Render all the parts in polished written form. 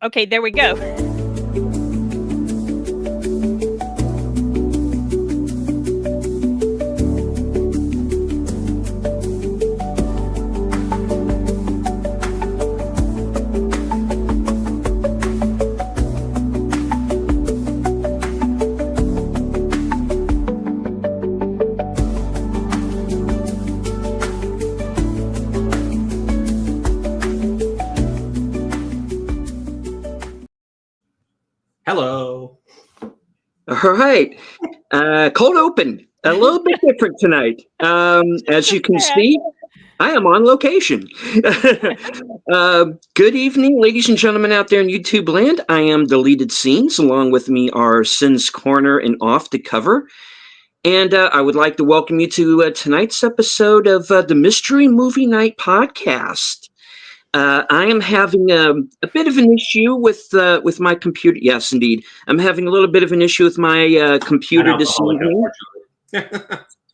Okay, there we go. Hello. All right. Cold open. A little bit different tonight. As you can see, I am on location. Good evening, ladies and gentlemen out there in YouTube land. I am Deleted Scenes. Along with me are Sin's Corner and Off the Cover. And I would like to welcome you to tonight's episode of the Mystery Movie Night podcast. I am having a bit of an issue with my computer. Yes, indeed, I'm having a little bit of an issue with my computer this evening.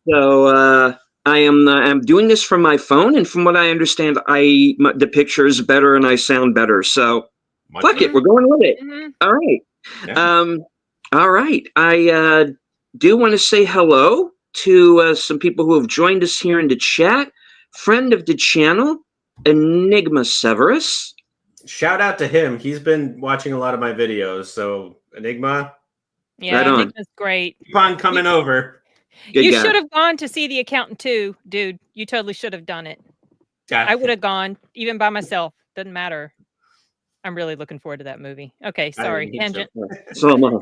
So I'm doing this from my phone, and from what I understand, the picture is better and I sound better. So fuck it, we're going with it. Mm-hmm. All right. Yeah. All right. I do want to say hello to some people who have joined us here in the chat. Friend of the channel, Enigma Severus. Shout out to him. He's been watching a lot of my videos. So Enigma. Yeah, right Enigma's great. Keep on coming over. Good you guy. Should have gone to see The Accountant too, dude. You totally should have done it. Yeah. I would have gone, even by myself. Doesn't matter. I'm really looking forward to that movie. Okay, sorry. Tangent. So am I.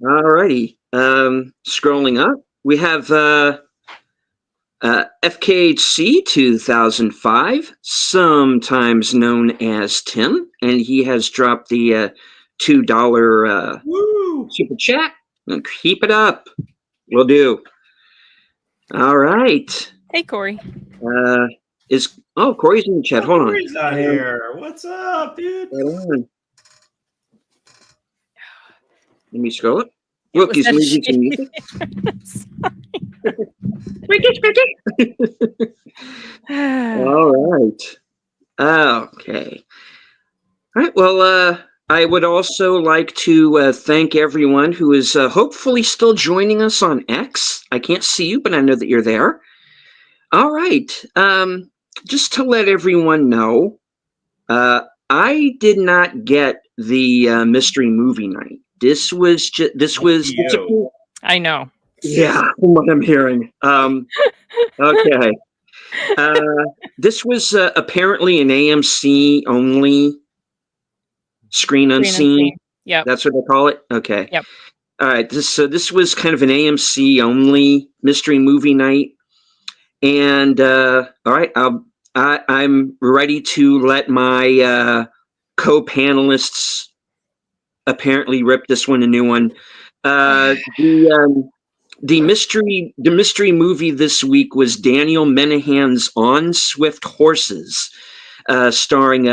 All righty. Scrolling up, we have FKHC 2005, sometimes known as Tim, and he has dropped the $2 super chat. Keep it up. Will do. All right. Hey, Corey. Corey's in the chat. Hold on. Corey's out here. What's up, dude? Let me scroll up. Look, he's leaving some music. All right. Okay. All right. Well, I would also like to thank everyone who is hopefully still joining us on X. I can't see you, but I know that you're there. All right. Just to let everyone know, I did not get the mystery movie night. This was. I know. Yeah, from what I'm hearing. Okay. This was apparently an AMC only. Screen unseen. Yeah, that's what they call it. Okay. Yep. All right. This was kind of an AMC only mystery movie night, and all right, I'm ready to let my co-panelists apparently rip this one a new one. The mystery movie this week was Daniel Menahan's On Swift Horses. Starring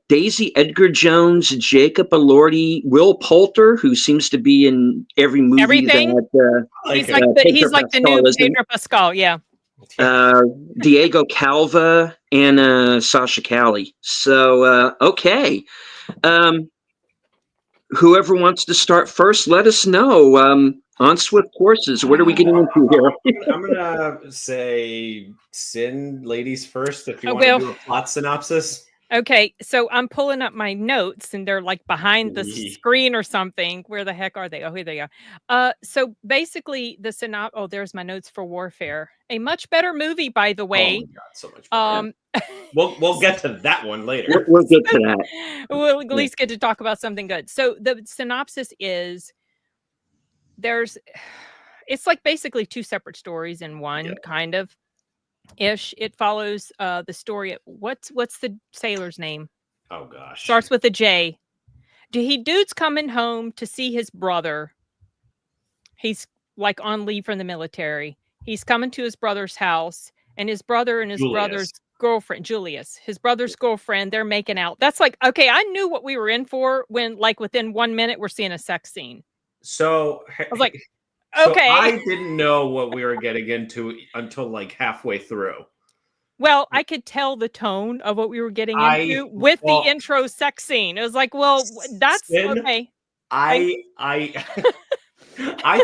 Daisy Edgar Jones, Jacob Elordi, Will Poulter, who seems to be in every movie. Everything. He's like the new Pedro Pascal. Yeah. Diego Calva and Sasha Cali. So okay. Whoever wants to start first, let us know. On Swift Horses, what are we getting into here? I'm gonna say Sin, ladies first. If you want to do a plot synopsis. Okay, so I'm pulling up my notes, and they're like behind the screen or something. Where the heck are they? Oh, here they are. So basically, the synopsis. Oh, there's my notes for Warfare. A much better movie, by the way. Oh my God, so much better. We'll get to that one later. We'll get to that. We'll at least get to talk about something good. So the synopsis is. It's like basically two separate stories in one, kind of ish. It follows the story. What's the sailor's name? Oh gosh, starts with a J. Dude's coming home to see his brother. He's like on leave from the military. He's coming to his brother's house, and his brother and his brother's girlfriend, Julius, his brother's girlfriend, they're making out. That's like, okay, I knew what we were in for when, like, within 1 minute, we're seeing a sex scene. So I was like, okay. So I didn't know what we were getting into until like halfway through. Well, I could tell the tone of what we were getting into with the intro sex scene. It was like, well, that's okay. I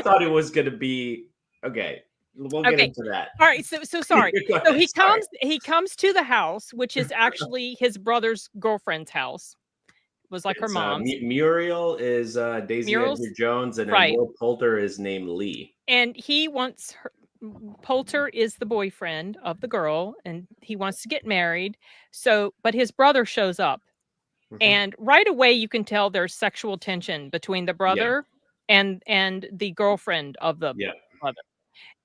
thought it was gonna be okay. We'll get into that. All right, so sorry. So he comes to the house, which is actually his brother's girlfriend's house. It was like her mom's. Muriel is Daisy Edgar Jones, and then Will Poulter is named Lee. And he wants her. Poulter is the boyfriend of the girl, and he wants to get married. So, but his brother shows up, and right away you can tell there's sexual tension between the brother and the girlfriend of the brother.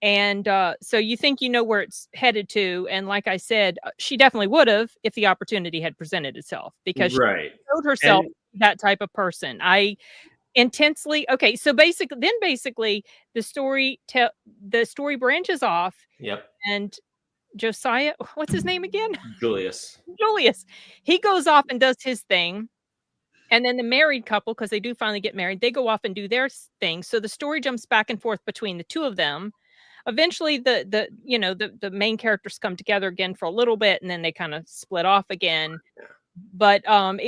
And so you think you know where it's headed to, and like I said, she definitely would have if the opportunity had presented itself, because she showed herself that type of person. So basically the story branches off. And Josiah, what's his name again? Julius, he goes off and does his thing, and then the married couple, because they do finally get married, they go off and do their thing. So the story jumps back and forth between the two of them. Eventually the main characters come together again for a little bit, and then they kind of split off again. But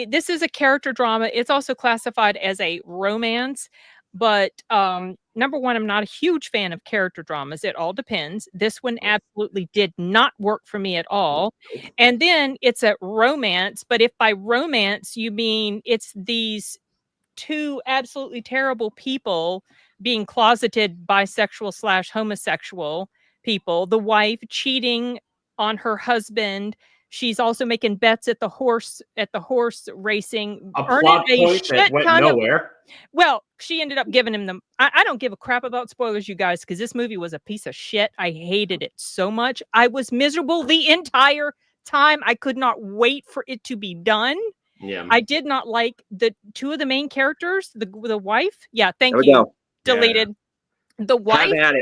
this is a character drama. It's also classified as a romance. But number one, I'm not a huge fan of character dramas. It all depends. This one absolutely did not work for me at all. And then it's a romance. But if by romance you mean it's these two absolutely terrible people being closeted bisexual / homosexual people, the wife cheating on her husband. She's also making bets at the horse racing. A plot point that went nowhere. Well, she ended up giving him I don't give a crap about spoilers, you guys, because this movie was a piece of shit. I hated it so much. I was miserable the entire time. I could not wait for it to be done. Yeah. I did not like the two of the main characters, the wife. Yeah, thank you. Deleted. Yeah.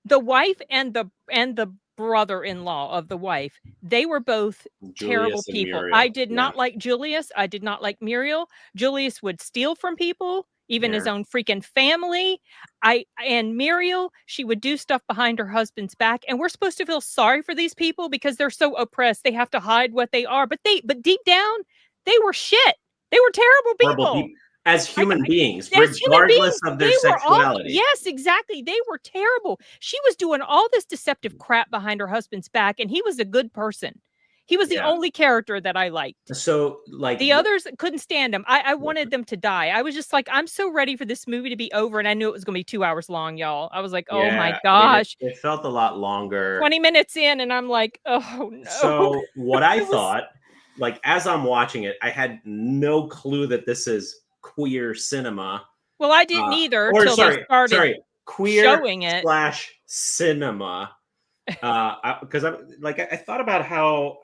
The wife and the brother-in-law of the wife, they were both terrible people. I did not like Julius. I did not like Muriel. Julius would steal from people, even his own freaking family. And Muriel, she would do stuff behind her husband's back, and we're supposed to feel sorry for these people because they're so oppressed. They have to hide what they are, but deep down, they were shit. They were terrible people. As human beings, regardless of their sexuality. Yes, exactly. They were terrible. She was doing all this deceptive crap behind her husband's back, and he was a good person. He was the only character that I liked. So, like, the others couldn't stand him. I wanted them to die. I was just like, I'm so ready for this movie to be over, and I knew it was going to be 2 hours long, y'all. I was like, oh my gosh. It felt a lot longer. 20 minutes in, and I'm like, oh no. So what I thought, like, as I'm watching it, I had no clue that this is queer cinema. Well, I didn't either until they started queer showing it / cinema. Because I thought about how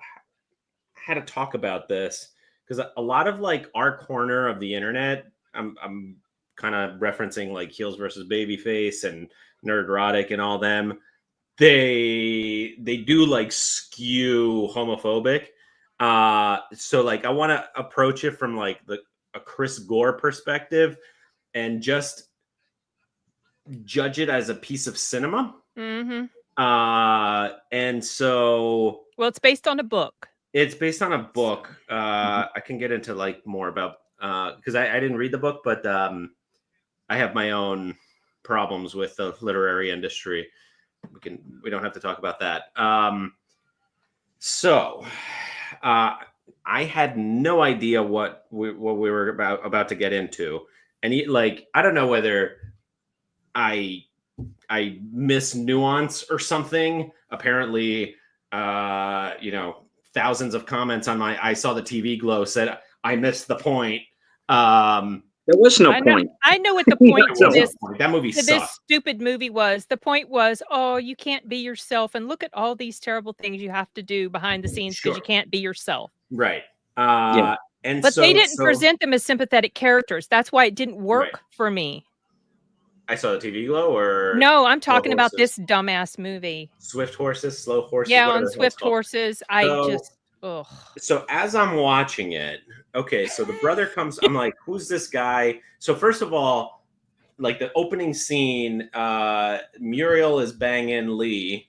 to talk about this, because a lot of like our corner of the internet, I'm kind of referencing like Heels versus Babyface and Nerdrotic and all them. They do like skew homophobic. So like I want to approach it from like a Chris Gore perspective and just judge it as a piece of cinema. Mm-hmm. And so, well, it's based on a book. It's based on a book. I can get into like more about because I didn't read the book, but I have my own problems with the literary industry. We don't have to talk about that. So I had no idea what we were about to get into, and I don't know whether I miss nuance or something. Apparently, thousands of comments on my I saw the TV glow said I missed the point. There was no point. I know what the point to this that movie to this stupid movie was. The point was, oh, you can't be yourself, and look at all these terrible things you have to do behind the scenes because you can't be yourself. Right. But they didn't present them as sympathetic characters. That's why it didn't work for me. I saw the TV glow, or no, I'm talking about this dumbass movie. Swift Horses, Slow Horses. Yeah, on Swift Horses. So as I'm watching it, okay, so the brother comes. I'm like, who's this guy? So first of all, like the opening scene, Muriel is banging Lee,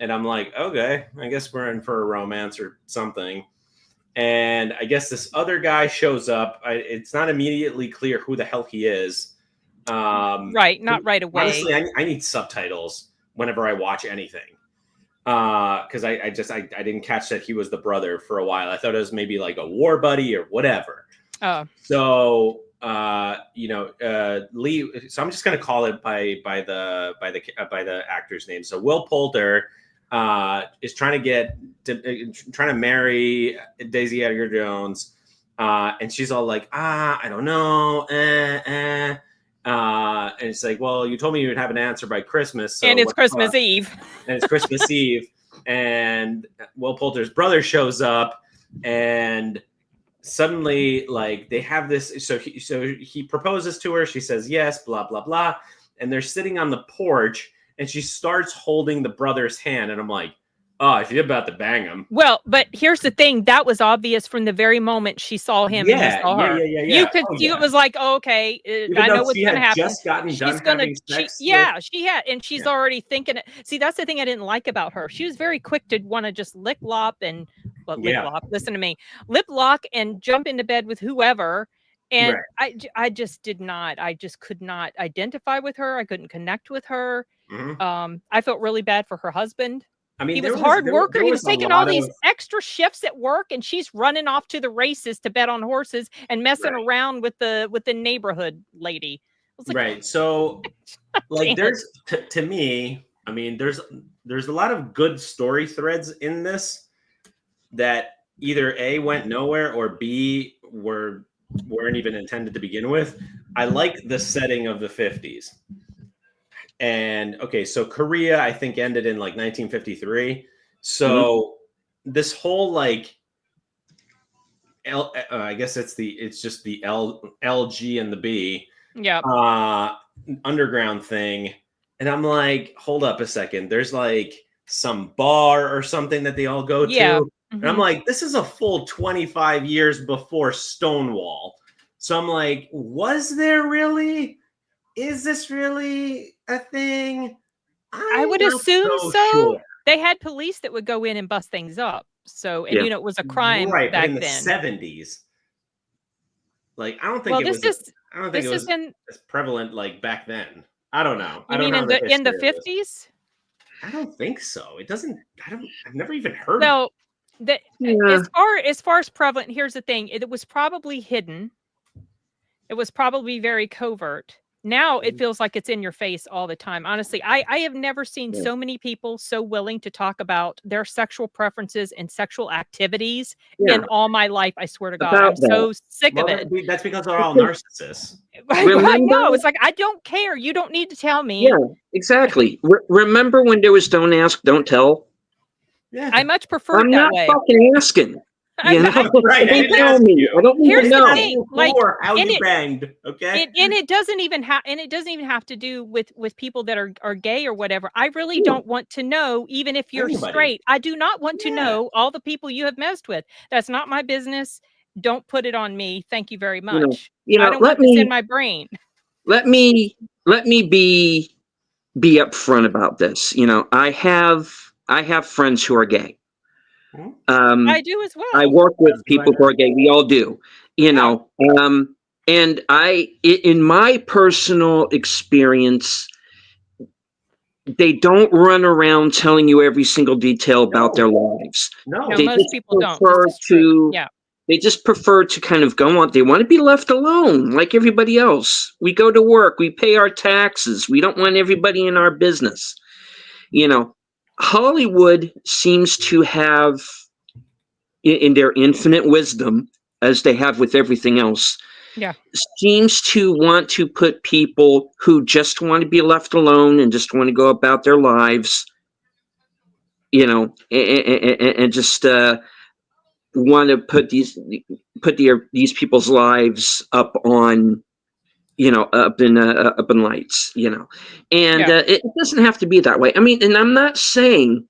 And I'm like, okay, I guess we're in for a romance or something. And I guess this other guy shows up. It's not immediately clear who the hell he is. Right, not right away. Honestly, I need subtitles whenever I watch anything. Because I didn't catch that he was the brother for a while. I thought it was maybe like a war buddy or whatever. Oh. So Lee. So I'm just gonna call it by the actor's name. So Will Poulter is trying to marry Daisy Edgar Jones, and she's all like, I don't know, and it's like, well, you told me you would have an answer by Christmas, so and it's Christmas Eve, and it's Christmas Eve, and Will Poulter's brother shows up, and suddenly, like, they have this. So he proposes to her. She says yes. Blah blah blah. And they're sitting on the porch, and she starts holding the brother's hand, and I'm like, oh, she's about to bang him. Well, but here's the thing. That was obvious from the very moment she saw him and he saw her. Yeah. You could see it was like, oh, okay, I know what's going to happen. Just gotten done having sex she had, and she's already thinking it. See, that's the thing I didn't like about her. She was very quick to want to just lip lock, listen to me, lip lock and jump into bed with whoever. And I just could not identify with her. I couldn't connect with her. Mm-hmm. I felt really bad for her husband. I mean, he was a hard worker. He was taking all these extra shifts at work, and she's running off to the races to bet on horses and messing around with the neighborhood lady. Like, right. So, like, there's to me, I mean, there's a lot of good story threads in this that either A, went nowhere, or B, weren't even intended to begin with. I like the setting of the 50s. And okay, so Korea, I think, ended in like 1953. So this whole like I guess it's just the LG and the B underground thing. And I'm like, hold up a second. There's like some bar or something that they all go to. Mm-hmm. And I'm like, this is a full 25 years before Stonewall. So I'm like, was there really? Is this really a thing? I would assume so. Sure. They had police that would go in and bust things up. So, and it was a crime back but in the then. 70s. Like, I don't think it was as prevalent like back then. I don't know. You mean in the 50s? I don't think so. I've never even heard of it. As far as prevalent, here's the thing. It was probably hidden. It was probably very covert. Now it feels like it's in your face all the time. Honestly, I have never seen so many people so willing to talk about their sexual preferences and sexual activities in all my life. I swear to God, I'm so sick of it. That's because they're all narcissists. I know. It's like, I don't care. You don't need to tell me. Yeah, exactly. Remember when there was don't ask, don't tell? Yeah. I much prefer I'm that not fucking asking. You know? Right. I don't need to know. Thing, like, how you banged, okay? And it doesn't even have to do with people that are gay or whatever. I really don't want to know, even if you're straight. I do not want to know all the people you have messed with. That's not my business. Don't put it on me. Thank you very much. I don't want this in my brain. Let me be upfront about this. You know, I have friends who are gay. I do as well. I work with people who are gay. We all do, you know. And in my personal experience, they don't run around telling you every single detail about their lives. No, most people don't. They just prefer to kind of go on. They want to be left alone, like everybody else. We go to work. We pay our taxes. We don't want everybody in our business, you know. Hollywood seems to have, in their infinite wisdom, as they have with everything else, seems to want to put people who just want to be left alone and just want to go about their lives, you know, and just want to put these people's lives up on, you know, up in lights, you know, and it doesn't have to be that way. I mean, and I'm not saying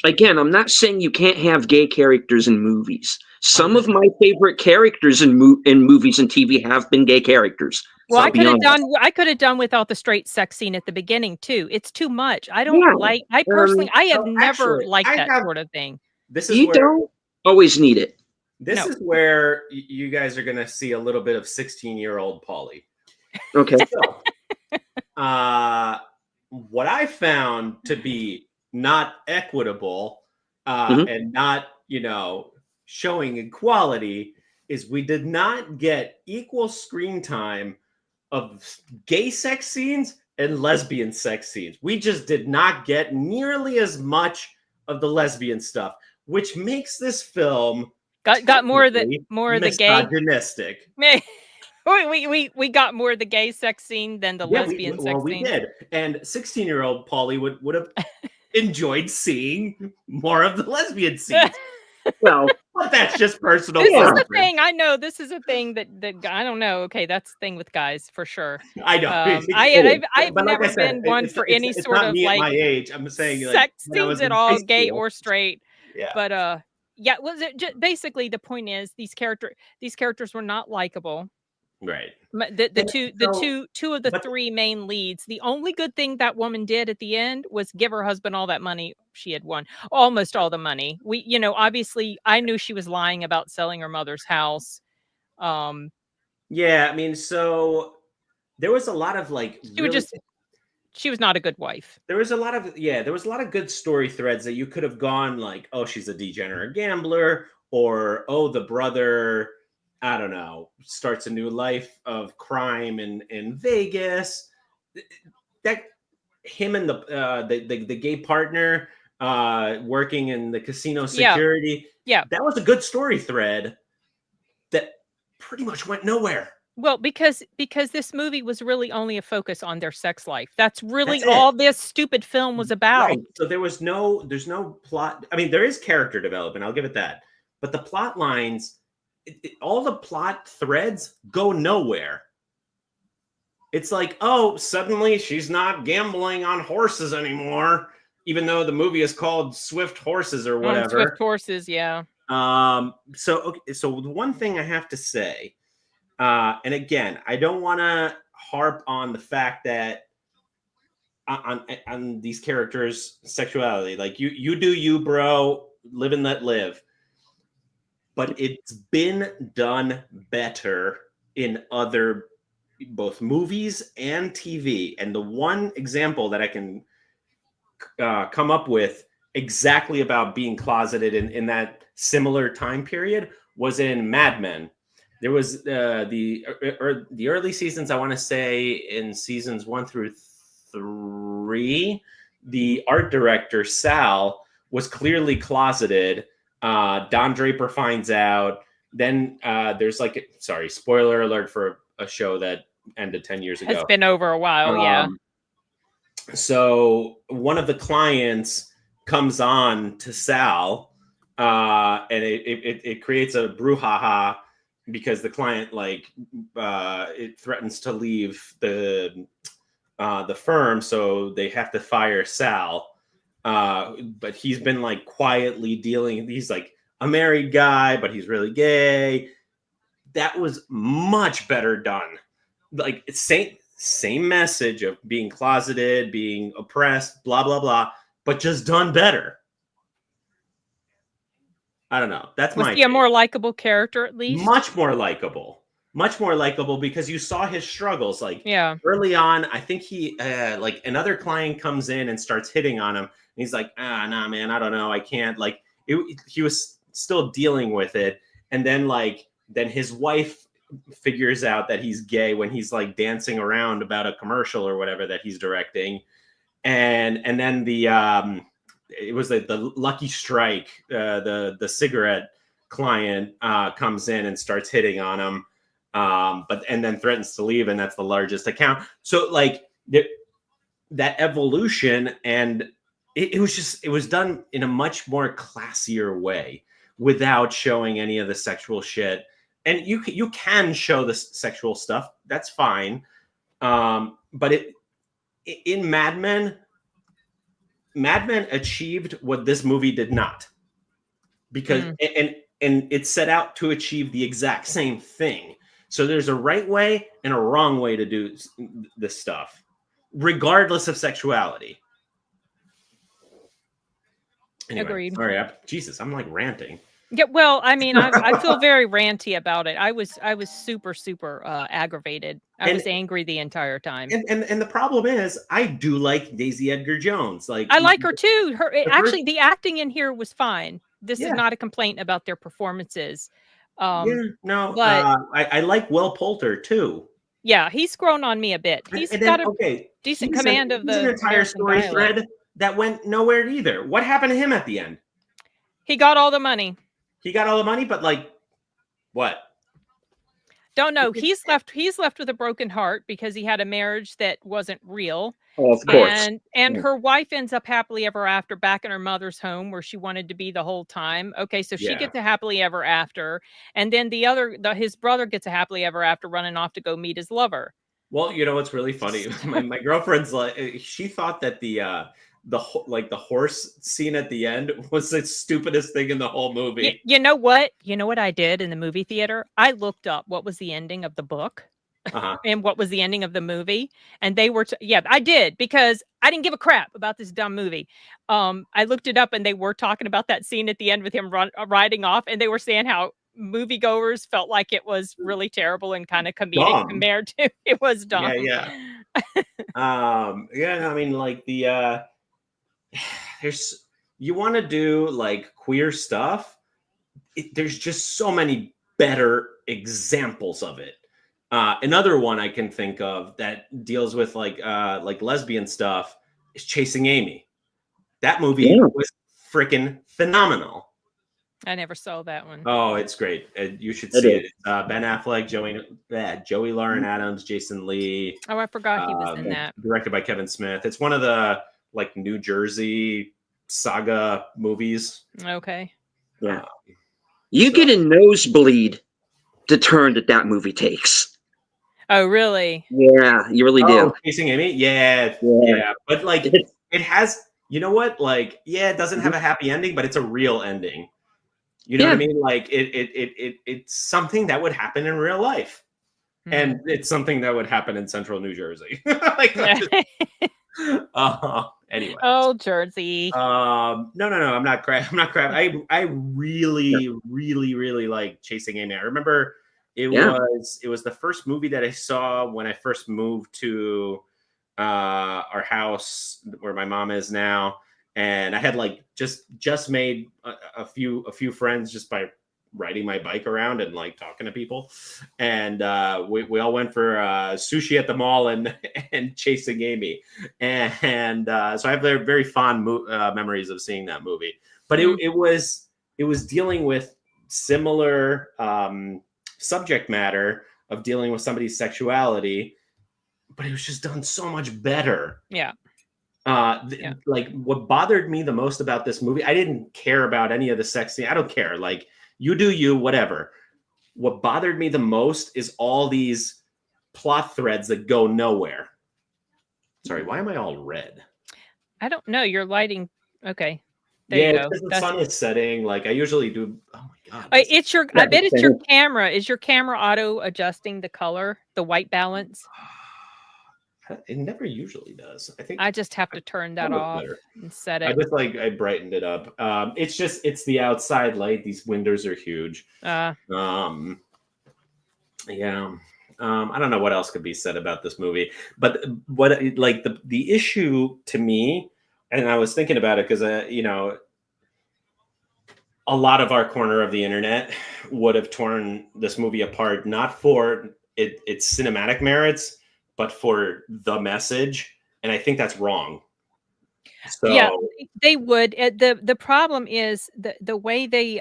you can't have gay characters in movies. Some of my favorite characters in movies and TV have been gay characters. Well, I'll be honest. I could have done without the straight sex scene at the beginning too. It's too much. I don't Yeah. like. I personally, I have So never actually, liked I that have. sort of thing. This is You where don't always need it. this No. is where you guys are going to see a little bit of 16-year-old Polly. Okay. So, what I found to be not equitable and not, showing equality is we did not get equal screen time of gay sex scenes and lesbian sex scenes. We just did not get nearly as much of the lesbian stuff, which makes this film Got more of the gay. misogynistic. We got more of the gay sex scene than the lesbian sex we scene. did. And 16-year-old Polly would have enjoyed seeing more of the lesbian scenes. Well, but that's just personal. This is the thing. I know this is a thing that I don't know. Okay, that's the thing with guys for sure. I know. I've never been one for any sort of me like at my age. I'm saying sex scenes at all, gay school. or straight. Yeah. But yeah. Was it basically the point is these characters were not likable. Right. The two of the three main leads. The only good thing that woman did at the end was give her husband all that money she had won, almost all the money. Obviously, I knew she was lying about selling her mother's house. Yeah, I mean, so there was a lot of like she was not a good wife. There was a lot of good story threads that you could have gone like, oh, she's a degenerate gambler, or oh, the brother, I don't know, starts a new life of crime in Vegas. That him and the gay partner working in the casino security. Yeah. That was a good story thread that pretty much went nowhere. Well, because this movie was really only a focus on their sex life. That's all this stupid film was about. Right. So there's no plot. I mean, there is character development. I'll give it that. But the plot lines, all the plot threads go nowhere. It's like, oh, suddenly she's not gambling on horses anymore, even though the movie is called Swift Horses or whatever. Swift Horses, yeah. So the one thing I have to say, and again, I don't want to harp on the fact that on these characters' sexuality, like you do you, bro, live and let live. But it's been done better in other both movies and TV. And the one example that I can come up with exactly about being closeted in that similar time period was in Mad Men. There was the early seasons, I want to say in seasons 1 through 3, the art director, Sal, was clearly closeted. Don Draper finds out. Then there's spoiler alert for a show that ended 10 years ago. It's been over a while, yeah. So one of the clients comes on to Sal, and it creates a brouhaha because the client it threatens to leave the firm, so they have to fire Sal. But he's been quietly dealing. He's a married guy, but he's really gay. That was much better done. Same message of being closeted, being oppressed, blah, blah, blah, but just done better. I don't know. Was he a more likable character at least? Much more likable because you saw his struggles. Early on, I think he another client comes in and starts hitting on him. And he's like, nah, man, I don't know. I can't he was still dealing with it. And then then his wife figures out that he's gay when he's dancing around about a commercial or whatever that he's directing. And then it was the Lucky Strike, the cigarette client comes in and starts hitting on him. And then threatens to leave, and that's the largest account. So that evolution, and it was done in a much more classier way without showing any of the sexual shit. And you can show the sexual stuff, that's fine. But in Mad Men achieved what this movie did not. Because and and it set out to achieve the exact same thing. So there's a right way and a wrong way to do this stuff, regardless of sexuality. Anyway, Agreed. sorry, Jesus, I'm like ranting. Yeah, well, I mean, I feel very ranty about it. I was super aggravated. I was angry the entire time. And the problem is, I do like Daisy Edgar Jones. Like, I like her too. Actually, first, the acting in here was fine. This is Yeah. not a complaint about their performances. No, but I like Will Poulter too. yeah, he's grown on me a bit. He's And got then, a decent he's command of he's the an entire American story dialect. thread that went nowhere either. What happened to him at the end? He got all the money. He got all the money, but like, what? Don't know. He's left with a broken heart because he had a marriage that wasn't real. Oh, of course. And her wife ends up happily ever after back in her mother's home where she wanted to be the whole time. Okay, so she gets a happily ever after. And then his brother gets a happily ever after running off to go meet his lover. Well, you know what's really funny? My girlfriend's like, she thought that the horse scene at the end was the stupidest thing in the whole movie. You know what? You know what I did in the movie theater? I looked up what was the ending of the book. And what was the ending of the movie, and they were I did, because I didn't give a crap about this dumb movie. I looked it up, and they were talking about that scene at the end with him riding off, and they were saying how moviegoers felt like it was really terrible and kind of comedic compared to it was dumb. I mean, like there's, you want to do like queer stuff, there's just so many better examples of it. Another one I can think of that deals with like lesbian stuff is Chasing Amy. That movie was freaking phenomenal. I never saw that one. Oh, it's great. You should see it. Ben Affleck, Joey Lauren Adams, Jason Lee. Oh, I forgot he was in that. Directed by Kevin Smith. It's one of the like New Jersey saga movies. Okay. Yeah. You get a nosebleed the turn that movie takes. Oh, really? Yeah, you really do. Chasing Amy? Yeah. But like, it has, you know what? Like, it doesn't have a happy ending, but it's a real ending. You know what I mean? Like, it's something that would happen in real life. And it's something that would happen in central New Jersey. Anyway. Oh, Jersey. No, I'm not crap. I really like Chasing Amy. I remember it was the first movie that I saw when I first moved to our house where my mom is now, and I had like just made a few friends just by riding my bike around and like talking to people, and we all went for sushi at the mall and Chasing Amy, and so I have very, very fond memories of seeing that movie. But it was dealing with similar subject matter of dealing with somebody's sexuality, but it was just done so much better. Like what bothered me the most about this movie, I didn't care about any of the sex scene. I don't care. Like, you do you, whatever. What bothered me the most is all these plot threads that go nowhere. Sorry, why am I all red? I don't know. Your lighting. Okay. There you go. The sun is setting. Like I usually do. Oh my god. I bet it's your camera. Is your camera auto adjusting the color, the white balance? It never usually does. I think I just have to turn that off and set it. I brightened it up. It's the outside light. These windows are huge. I don't know what else could be said about this movie, but what like the issue to me, and I was thinking about it because a lot of our corner of the internet would have torn this movie apart, not for its cinematic merits, but for the message. And I think that's wrong. So yeah, they would. The problem is the way they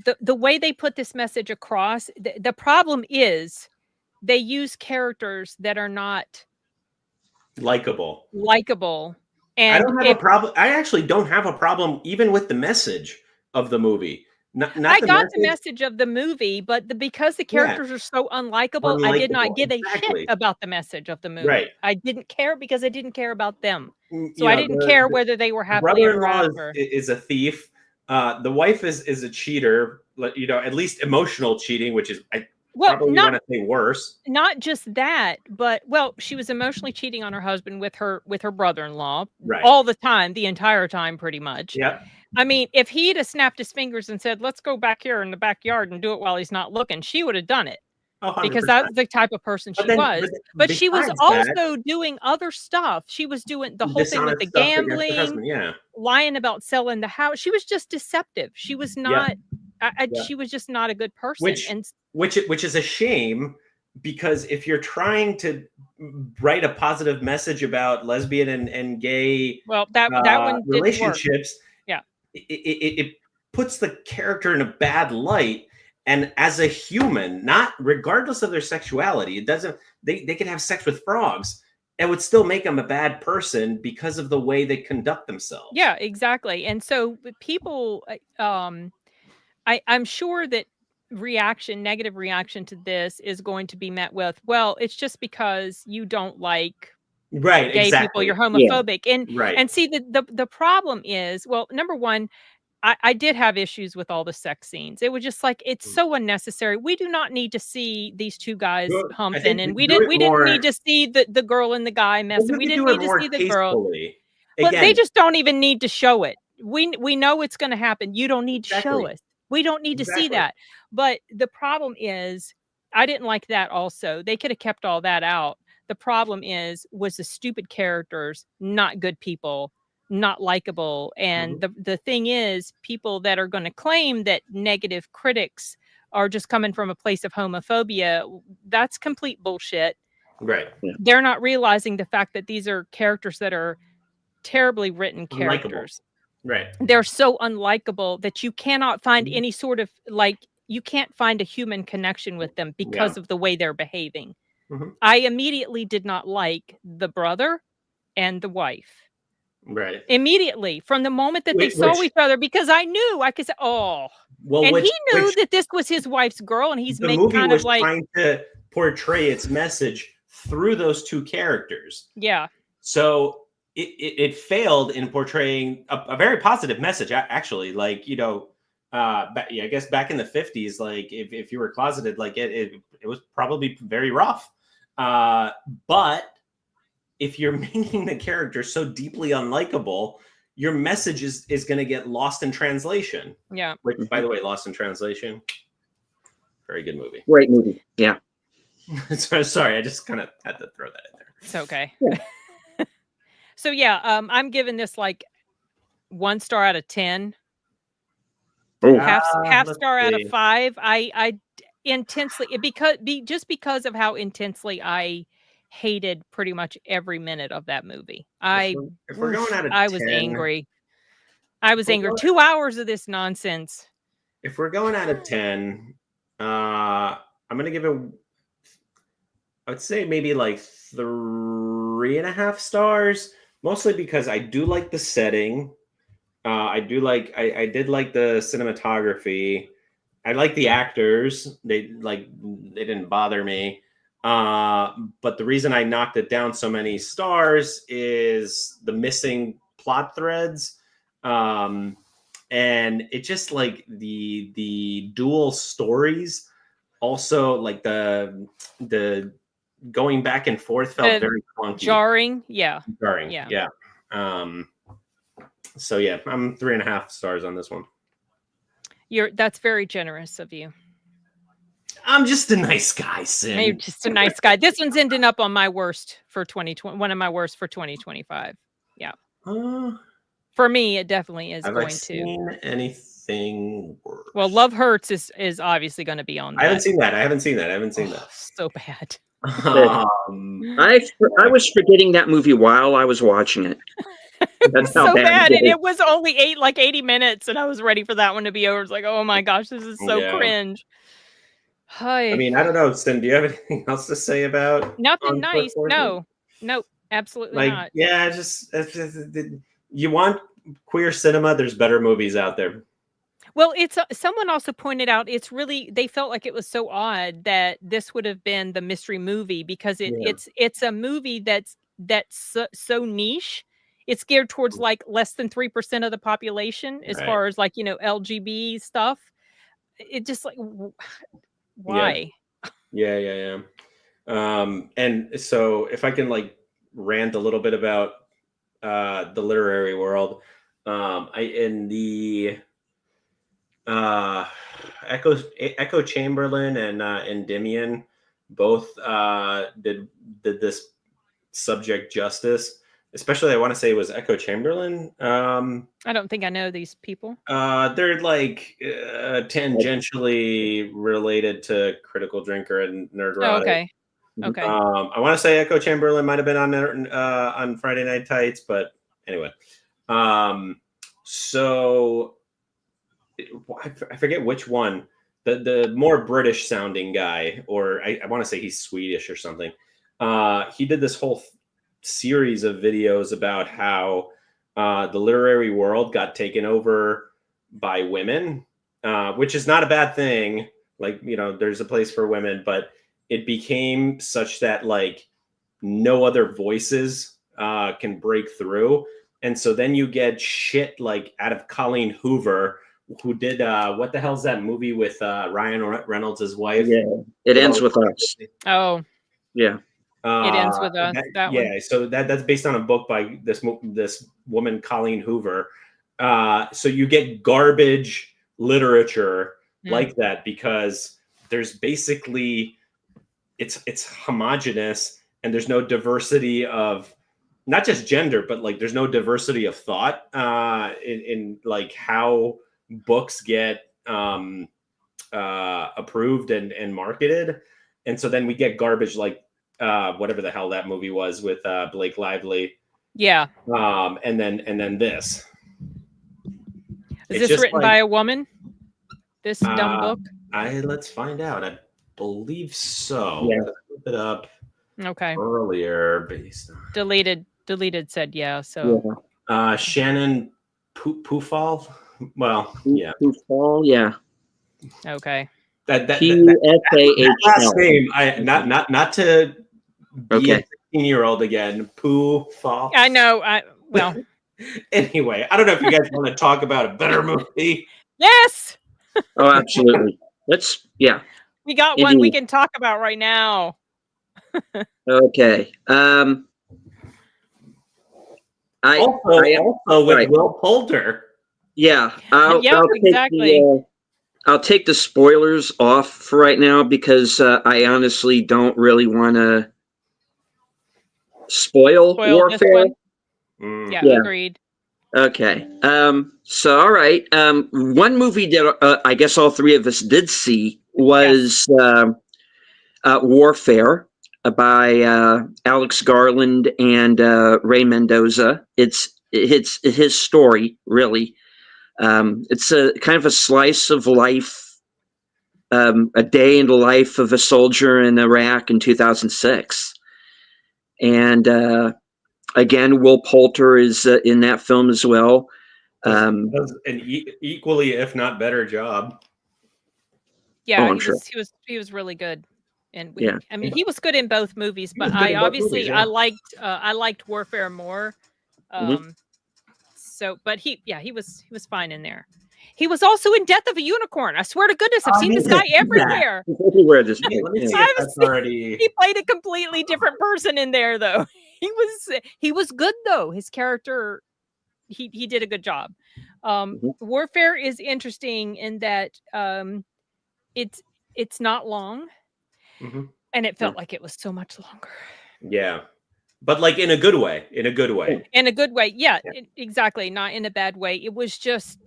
the way they put this message across. The problem is they use characters that are not likable. And I don't have a problem. I actually don't have a problem even with the message of the movie. I got the message of the movie, but because the characters are so unlikable, I did not give a shit about the message of the movie. Right. I didn't care because I didn't care about them. So I didn't care whether they were happily ever after. Is a thief. The wife is a cheater, you know, at least emotional cheating, which is Well, probably want to say worse. Not just that, but she was emotionally cheating on her husband with her brother-in-law Right. all the time, the entire time, pretty much. Yep. I mean, if he'd have snapped his fingers and said, "Let's go back here in the backyard and do it while he's not looking," she would have done it. Oh, 100%. Because that's the type of person she was. But she was also doing other stuff. She was doing the whole thing with the gambling, lying about selling the house. She was just deceptive. She was not. She was just not a good person. Which is a shame, because if you're trying to write a positive message about lesbian and gay that one relationships, yeah, it puts the character in a bad light. And as a human, not regardless of their sexuality, it doesn't. They can have sex with frogs. It would still make them a bad person because of the way they conduct themselves. Yeah, exactly. And so people, I'm sure that negative reaction to this is going to be met with, well, it's just because you don't like gay people, you're homophobic. And see, the problem is, well, number one, I did have issues with all the sex scenes. It was just like, it's so unnecessary. We do not need to see these two guys humping, and we didn't need to see the girl and the guy messing. We didn't need to see the girl. Well, they just don't even need to show it. We know it's going to happen. You don't need to show us. We don't need to see that. But the problem is, I didn't like that also. They could have kept all that out. The problem was the stupid characters, not good people, not likable. And the thing is, people that are going to claim that negative critics are just coming from a place of homophobia, that's complete bullshit. Right. Yeah. They're not realizing the fact that these are characters that are terribly written characters. Right. They're so unlikable that you cannot find any sort of, you can't find a human connection with them because of the way they're behaving. I immediately did not like the brother and the wife. Right. Immediately, from the moment that they saw each other, because I knew, I could say, he knew that this was his wife's girl, and he's making kind of like trying to portray its message through those two characters. Yeah. So it failed in portraying a very positive message, actually. Like, you know, I guess back in the 50s, like if you were closeted, like it was probably very rough. But if you're making the character so deeply unlikable, your message is going to get lost in translation. Yeah. Which, by the way, Lost in Translation, very good movie. Great movie. Yeah. Sorry, I just kind of had to throw that in there. It's okay. Yeah. So yeah, I'm giving this like 1 star out of 10. Half star out of 5. I intensely, because of how intensely I hated pretty much every minute of that movie. If we're going out of 10, I was angry. I was angry. 2 hours of this nonsense. If we're going out of 10, I'm going to give it, I would say maybe like 3.5 stars, mostly because I do like the setting. I did like the cinematography. I like the actors. They didn't bother me. But the reason I knocked it down so many stars is the missing plot threads. And it just like the dual stories, also like the going back and forth felt very clunky. Jarring. Yeah. Jarring. Yeah. So yeah, I'm 3.5 stars on this one. That's very generous of you. I'm just a nice guy, Sin. You're just a nice guy. This one's ending up on my worst for 2020. One of my worst for 2025. Yeah. For me, it definitely is going to. Seen anything worse? Well, Love Hurts is obviously going to be on that. I haven't seen that. So bad. I was forgetting that movie while I was watching it. That's how so bad. And it was only 80 minutes, and I was ready for that one to be over. It's like, oh my gosh, this is so cringe. Hi. I mean, I don't know, Sin, do you have anything else to say about nothing nice? No, absolutely not. Yeah, just you want queer cinema, there's better movies out there. Well, it's someone also pointed out they felt like it was so odd that this would have been the mystery movie, because it's a movie that's so niche. it's geared towards like less than 3% of the population as Right. far as like, LGBT stuff. It just like, why? Yeah. And so if I can like rant a little bit about the literary world, in the Echo Chamberlain and Endymion both did this subject justice. Especially, I want to say it was Echo Chamberlain. I don't think I know these people. They're like tangentially related to Critical Drinker and Nerdrotic. Oh, okay. Okay. I want to say Echo Chamberlain might have been on Friday Night Tights, but anyway. So I forget which one. The more British sounding guy, or I want to say he's Swedish or something. He did this whole series of videos about how the literary world got taken over by women, which is not a bad thing. Like, there's a place for women, but it became such that like no other voices can break through. And so then you get shit like out of Colleen Hoover, who did what the hell's that movie with Ryan Reynolds' wife? Yeah, It Ends With Us. Oh, yeah. It Ends With Us. That one. Yeah, so that's based on a book by this woman, Colleen Hoover. So you get garbage literature like that because there's basically it's homogenous and there's no diversity of not just gender, but like there's no diversity of thought in like how books get approved and marketed. And so then we get garbage like whatever the hell that movie was with Blake Lively. Yeah. And then this. Is this written by a woman? This dumb book? Let's find out. I believe so. Yeah. Let's look it up. Okay. Earlier, based on Deleted said yeah. So Shannon Poofall. Well, yeah. Poofall, yeah. Okay. That Last name, not to be a 16-year-old again. Poofall. I know. Well. Anyway, I don't know if you guys want to talk about a better movie. Yes. Oh, absolutely. We got one we can talk about right now. Okay. Also with Will Poulter. Yeah. Exactly. I'll take the spoilers off for right now because I honestly don't really want to spoil Warfare. Yeah, agreed. Okay. So, all right. One movie that I guess all three of us did see was Warfare by Alex Garland and Ray Mendoza. It's his story, really. It's a kind of a slice of life, a day in the life of a soldier in Iraq in 2006. And again, Will Poulter is in that film as well. Does an equally, if not better, job. Yeah, he was really good, and I mean, he was good in both movies. But I liked Warfare more. So, but he was fine in there. He was also in Death of a Unicorn. I swear to goodness, I've seen this guy everywhere. Everywhere this He played a completely different person in there, though. He was good though. His character, he did a good job. Warfare is interesting in that it's not long, and it felt like it was so much longer. Yeah. But like in a good way. Yeah. Exactly. Not in a bad way. It was just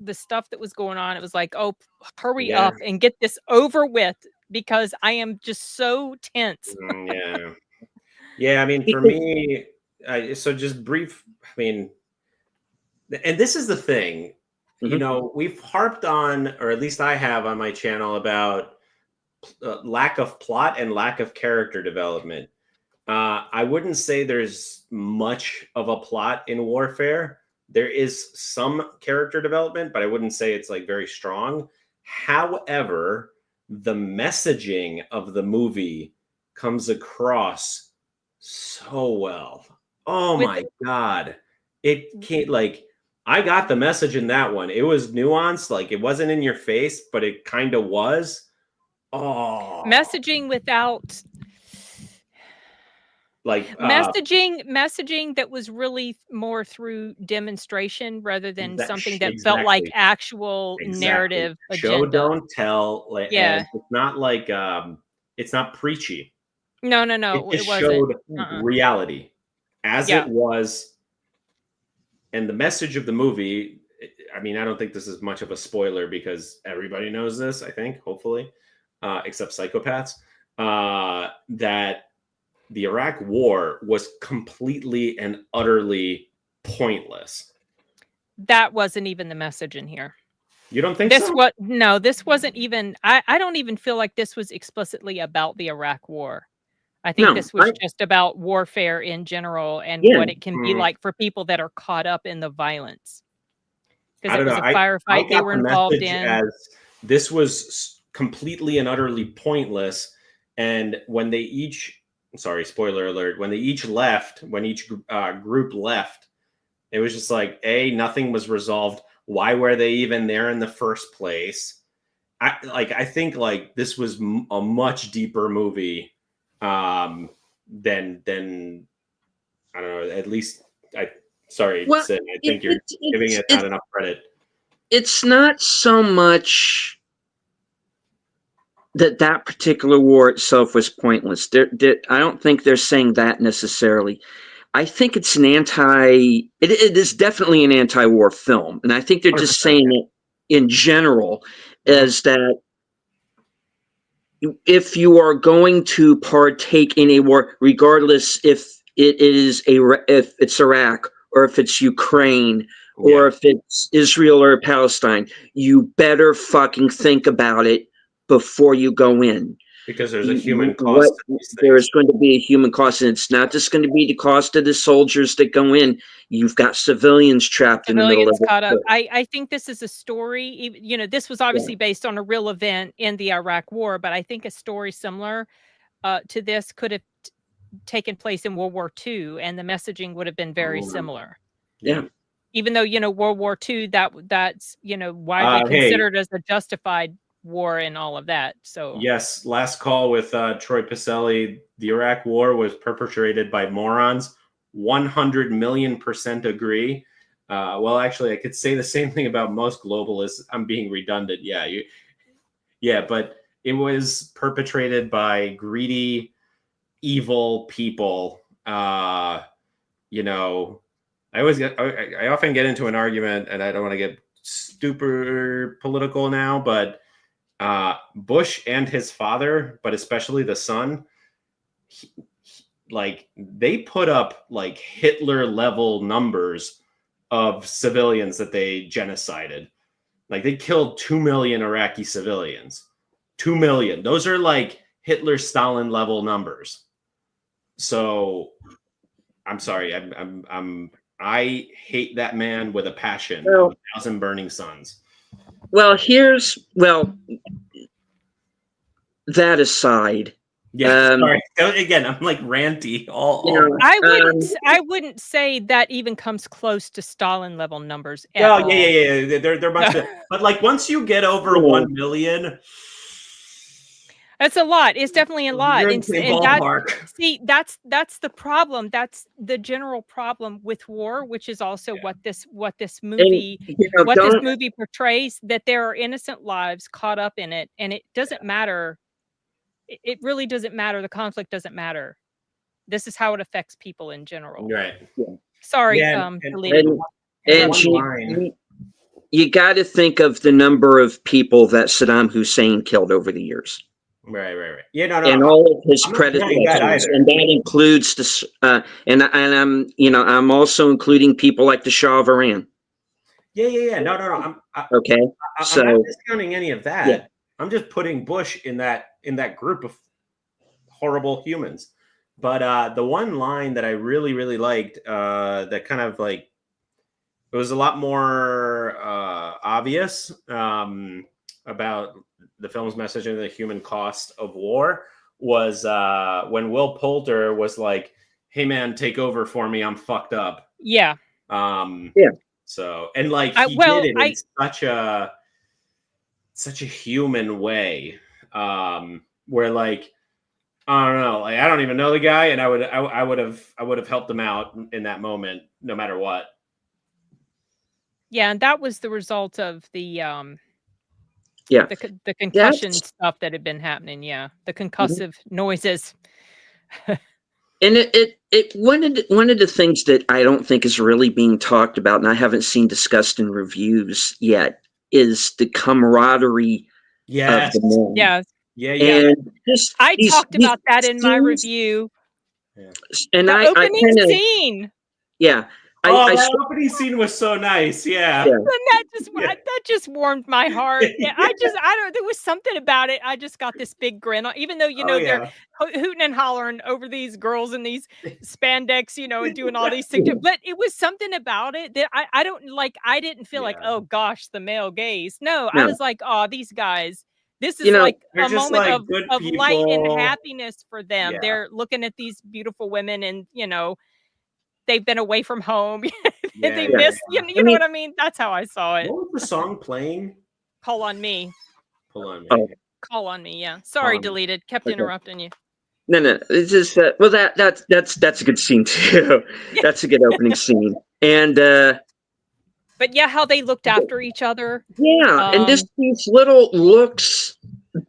the stuff that was going on. It was like, oh, hurry up and get this over with because I am just so tense. Yeah. I mean, for me, so just brief. I mean, and this is the thing, we've harped on, or at least I have on my channel, about lack of plot and lack of character development. I wouldn't say there's much of a plot in Warfare. There is some character development, but I wouldn't say it's like very strong. However, the messaging of the movie comes across so well. Oh With my God. It can't like I got the message in that one. It was nuanced, like it wasn't in your face, but it kind of was. Oh, messaging without like messaging that was really more through demonstration rather than something that felt like exactly. actual Exactly. narrative Show agenda. don't tell, and Yeah. it's not like it's not preachy. No, It no, it just wasn't. showed Uh-uh. reality as Yeah. it was. And the message of the movie, I mean, I don't think this is much of a spoiler because everybody knows this, I think, hopefully, except psychopaths, that the Iraq war was completely and utterly pointless. That wasn't even the message in here. You don't think so? This wasn't even I don't even feel like this was explicitly about the Iraq war. I think No, this was just about warfare in general and yeah. what it can be Mm, like for people that are caught up in the violence. Because I it don't was know. a I firefight they got were the involved message in. as this was completely and utterly pointless. And when they each, sorry, spoiler alert, when they each left, when each group left, it was just like, nothing was resolved. Why were they even there in the first place? I think like this was a much deeper movie than I don't know. At least sorry, Well, Sid. I it, think you're it, giving it's it not it's enough credit. it's not so much that particular war itself was pointless. I don't think they're saying that necessarily. I think it's it is definitely an anti-war film, and I think they're just 100%. saying it in general, Mhm. is that if you are going to partake in a war, regardless if it's Iraq or if it's Ukraine or Yeah, if it's Israel or Palestine, you better fucking think about it before you go in. because there's a human What cost to these there things. is going to be a human cost, and it's not just going to be the cost of the soldiers that go in. You've got civilians trapped in the middle of Civilians it caught up. too. I think this is a story, this was Yeah. obviously based on a real event in the Iraq war, but I think a story similar, to this could have taken place in World War II, and the messaging would have been very Mm, similar. Yeah. yeah. Even though, World War II, that's, widely Hey, considered as a justified war and all of that, so yes. Last call with Troy Pacelli. The Iraq War was perpetrated by morons. 100 million% agree. Well, actually, I could say the same thing about most globalists. I'm being redundant. Yeah, but it was perpetrated by greedy, evil people. You know, I often get into an argument, and I don't want to get super political now, but Bush and his father, but especially the son, like they put up like Hitler level numbers of civilians that they genocided. Like they killed 2 million Iraqi civilians. 2 million. Those are like Hitler Stalin level numbers. So I'm sorry. I hate that man with a passion of Well, 1,000 burning suns. well, that aside, Yeah, um, sorry. Again, I'm like ranty you all know, around. I wouldn't say that even comes close to Stalin level numbers at Oh all. yeah. They're much better. But like once you get over you know, 1 million, That's a lot. It's definitely a lot, you're in the same and that ballpark. see, that's the problem. That's the general problem with war, which is also Yeah. what this and movie don't portrays, that there are innocent lives caught up in it, and it doesn't matter. It really doesn't matter. The conflict doesn't matter. This is how it affects people in general. Right. Sorry, Yeah, deleted and the and one interrupted you. line. you got to think of the number of people that Saddam Hussein killed over the years, Right. Yeah, no. and all of his I'm not denying that predecessors, either. and that includes this. And I'm also including people like the Shah of Iran. Yeah. No. Okay, I'm not so discounting any of yeah, that. I'm just putting Bush in that group of horrible humans. But the one line that I really liked, that kind of like it was a lot more obvious about the film's message and the human cost of war was when Will Poulter was like, hey man, take over for me, I'm fucked up. Yeah. So, and like he well, did it in such a human way, where like, I don't know, like I don't even know the guy, and I would have helped him out in that moment, no matter what. Yeah, and that was the result of the Yeah. the concussion stuff that had been happening. Yeah, the concussive noises. And it one of the things that I don't think is really being talked about, and I haven't seen discussed in reviews yet, is the camaraderie of the men. Yeah. Yeah. And just I talked about that in my review. Yeah. And the opening I scene. Yeah. That opening scene was so nice. Yeah. And that just warmed my heart. There was something about it. I just got this big grin on, even though, they're hooting and hollering over these girls in these spandex, and doing all these things. But it was something about it that I don't like. I didn't feel like, oh gosh, the male gaze. No, I was like, oh, these guys, this is like a moment of light and happiness for them. Yeah. They're looking at these beautiful women and, they've been away from home. They miss, know what I mean? That's how I saw it. What was the song playing? Call on Me. Pull on Me. Oh. Call on Me. Yeah. Sorry, deleted. Kept interrupting you. No. It's just well, that's a good scene too. That's a good opening scene. And but yeah, how they looked after each other. Yeah, and these little looks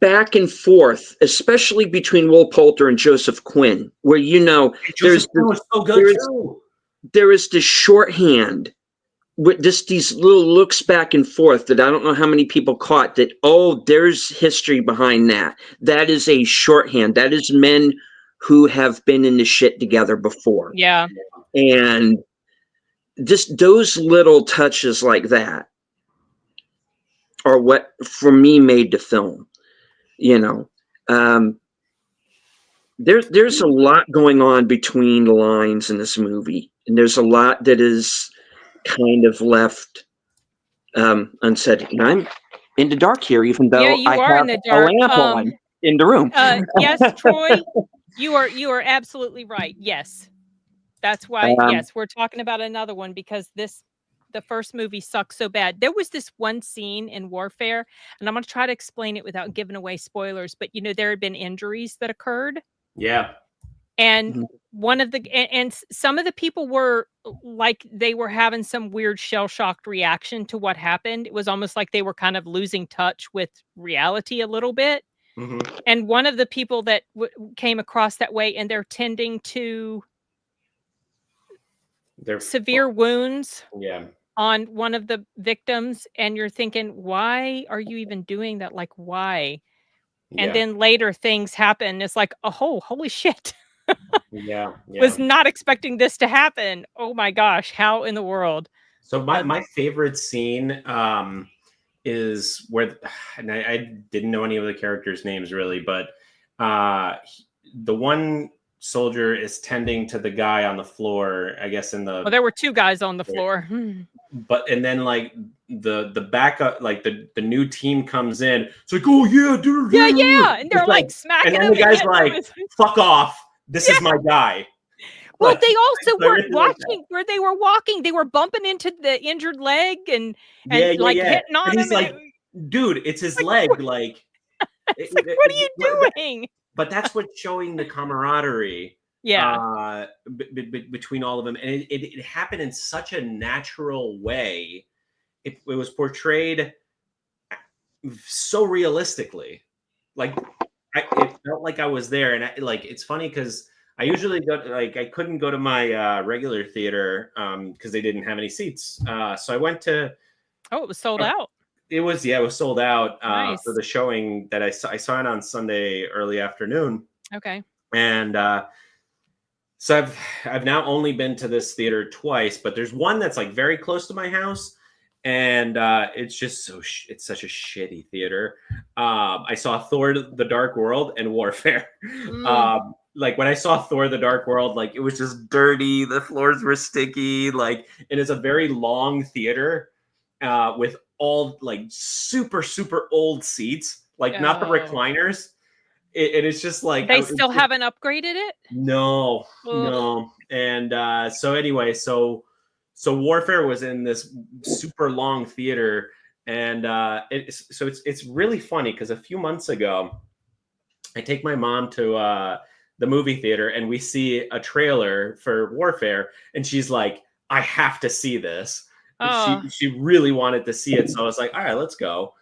back and forth, especially between Will Poulter and Joseph Quinn, where there is this shorthand with these little looks back and forth that I don't know how many people caught that, there's history behind that. That is a shorthand. That is men who have been in the shit together before. Yeah. And just those little touches like that are what, for me, made the film. There's a lot going on between the lines in this movie, and there's a lot that is kind of left unsaid. And I'm in the dark here, even though I have in the dark. A lamp on in the room. Yes, Troy, you are absolutely right. Yes, that's why. Yes, we're talking about another one because the first movie sucks so bad. There was this one scene in Warfare, and I'm going to try to explain it without giving away spoilers, but there had been injuries that occurred. Yeah. And some of the people were like, they were having some weird shell-shocked reaction to what happened. It was almost like they were kind of losing touch with reality a little bit. Mm-hmm. And one of the people that came across that way, and they're tending to severe wounds. Yeah. On one of the victims, and you're thinking, why are you even doing that? Like, why? And then later things happen. It's like, oh, holy shit. Yeah. Was not expecting this to happen. Oh my gosh, how in the world? So my favorite scene is where, and I didn't know any of the characters' names really, but the one soldier is tending to the guy on the floor, I guess there were two guys on the floor. But and then like the backup, like the new team comes in. It's like, oh yeah, dude. Yeah. And they're like smacking him. And then the guy's like, fuck off. This is my guy. Well, they also weren't watching where they were walking. They were bumping into the injured leg and hitting on him. He's like, dude, it's his leg. Like, what are you doing? But that's what's showing the camaraderie. Yeah. Between all of them, and it happened in such a natural way. It was portrayed so realistically. Like, it felt like I was there, and it's funny because I usually I couldn't go to my regular theater because they didn't have any seats. So I went to. Oh, it was sold out. It was sold out Nice. For the showing that I saw it on Sunday early afternoon. Okay. And so I've now only been to this theater twice, but there's one that's like very close to my house, and it's just it's such a shitty theater. I saw Thor: The Dark World and Warfare. Like when I saw Thor: The Dark World, like it was just dirty. The floors were sticky. Like, and it's a very long theater with all like super old seats, like not the recliners. and it's just like They still haven't upgraded it? No, Ugh. no. And so anyway, so Warfare was in this super long theater, and it's really funny because a few months ago, I take my mom to the movie theater, and we see a trailer for Warfare, and she's like, "I have to see this." She really wanted to see it, so I was like, "All right, let's go."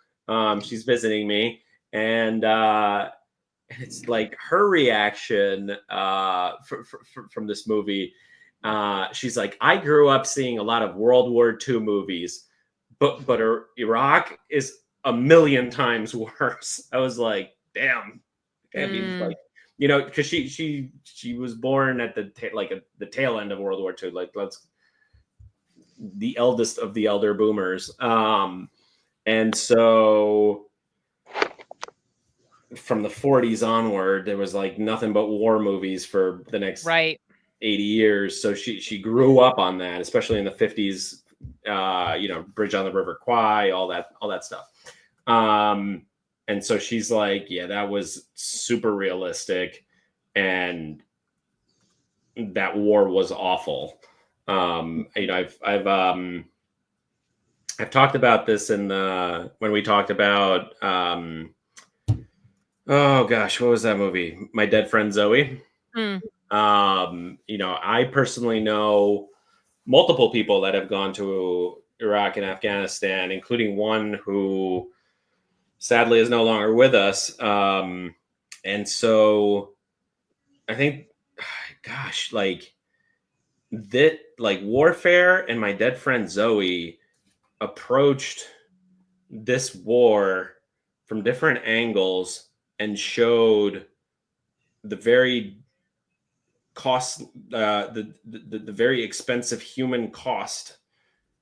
She's visiting me, and it's like her reaction from this movie. She's like, I grew up seeing a lot of World War II movies, but Iraq is a million times worse. I was like, damn. I mean, like, you know, because she was born at the the tail end of World War II. Like, the eldest of the elder boomers. And so from the 40s onward, there was like nothing but war movies for the next 80 years. So she grew up on that, especially in the 50s. You know, Bridge on the River Kwai, all that stuff. And so she's like, yeah, that was super realistic, and that war was awful. You know, I've talked about this when we talked about oh gosh, what was that movie? My Dead Friend Zoe. You know, I personally know multiple people that have gone to Iraq and Afghanistan, including one who sadly is no longer with us. And so I think, gosh, like Warfare and My Dead Friend Zoe approached this war from different angles and showed the very the very expensive human cost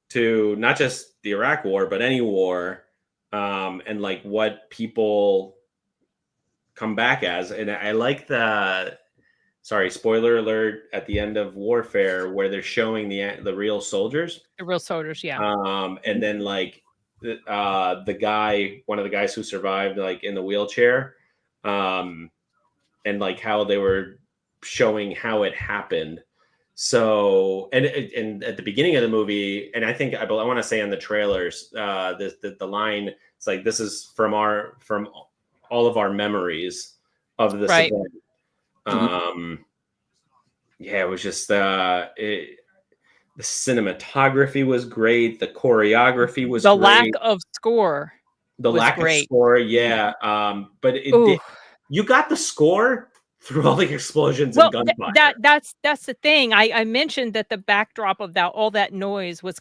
to not just the Iraq war, but any war, and like what people come back as. And I like spoiler alert, at the end of Warfare where they're showing the real soldiers. The real soldiers, yeah. And then like the guy, one of the guys who survived, like in the wheelchair, and like how they were showing how it happened. So, and at the beginning of the movie, and I think I want to say in the trailers, the line, it's like, this is from all of our memories of this event. Yeah, it was just the cinematography was great, the choreography was the great. lack of score. The lack of score, yeah. But you got the score through all the explosions and gunfire. That's the thing. I mentioned that the backdrop of all that noise was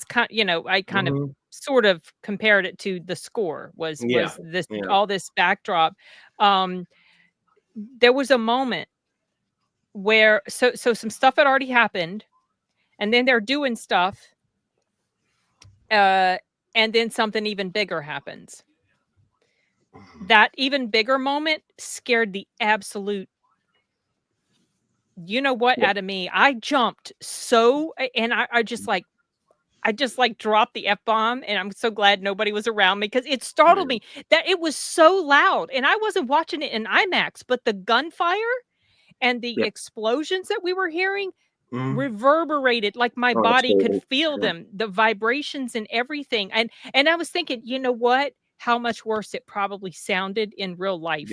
kind, you know, I kind of sort of compared it to the score was this all this backdrop. There was a moment where so some stuff had already happened, and then they're doing stuff, and then something even bigger happens. That even bigger moment scared the absolute out of me. I jumped and I just dropped the F-bomb, and I'm so glad nobody was around me because it startled me that it was so loud, and I wasn't watching it in IMAX, but the gunfire and the explosions that we were hearing reverberated, like my body could feel them, the vibrations and everything. And I was thinking, you know what? How much worse it probably sounded in real life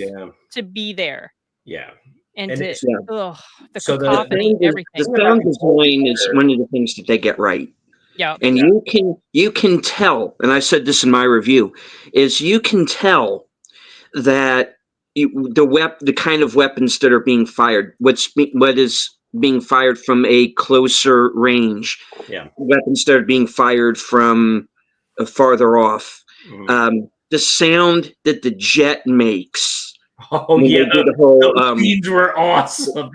to be there. Yeah. And the cacophony, everything. The sound design is one of the things that they get right. Yeah. And you can tell, and I said this in my review, is you can tell that the kind of weapons that are being fired, what is being fired from a closer range, weapons that are being fired from farther off, the sound that the jet makes. Oh yeah, the scenes were awesome.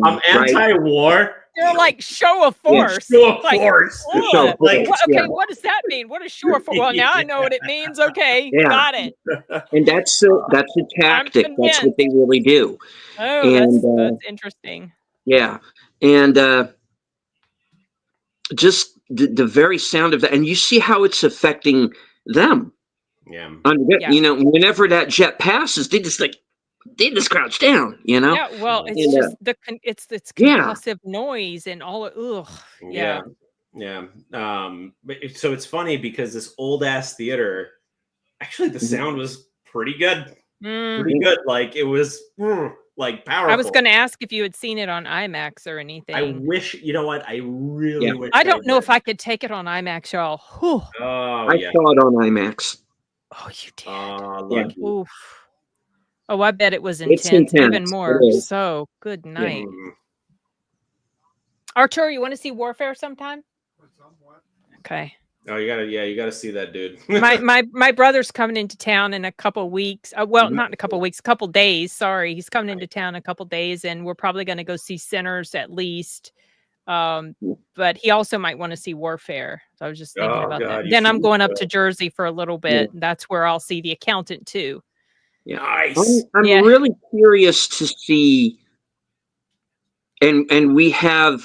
I'm anti-war. They're like show of force. Show of force. What does that mean? What is show of force? Well, now I know what it means. Okay, got it. And that's a tactic. That's what they really do. Oh, and, that's interesting. Yeah, and just the very sound of that, and you see how it's affecting them. Yeah. You know, whenever that jet passes, they just crouch down, you know? Yeah, well, it's And, just it's concussive noise and all. Ugh. Yeah. Yeah. So it's funny because this old ass theater, actually, the sound was pretty good. Pretty good. Like, it was like powerful. I was going to ask if you had seen it on IMAX or anything. I wish, you know what? I really wish. I don't know if I could take it on IMAX, y'all. Oh, I saw it on IMAX. Oh, you did. Lucky. Oof. Oh, I bet it was intense. Even more. So, good night. Artur, you want to see Warfare sometime? Okay. Oh, you gotta see that, dude. my brother's coming into town in a couple weeks. Well, not in a couple weeks, a couple days. Sorry, he's coming into town in a couple days, and we're probably going to go see Sinners at least. But he also might want to see Warfare. So I was just thinking about that. Then I'm going up to Jersey for a little bit. Yeah. That's where I'll see The Accountant too. Yeah. Nice. I'm really curious to see, and we have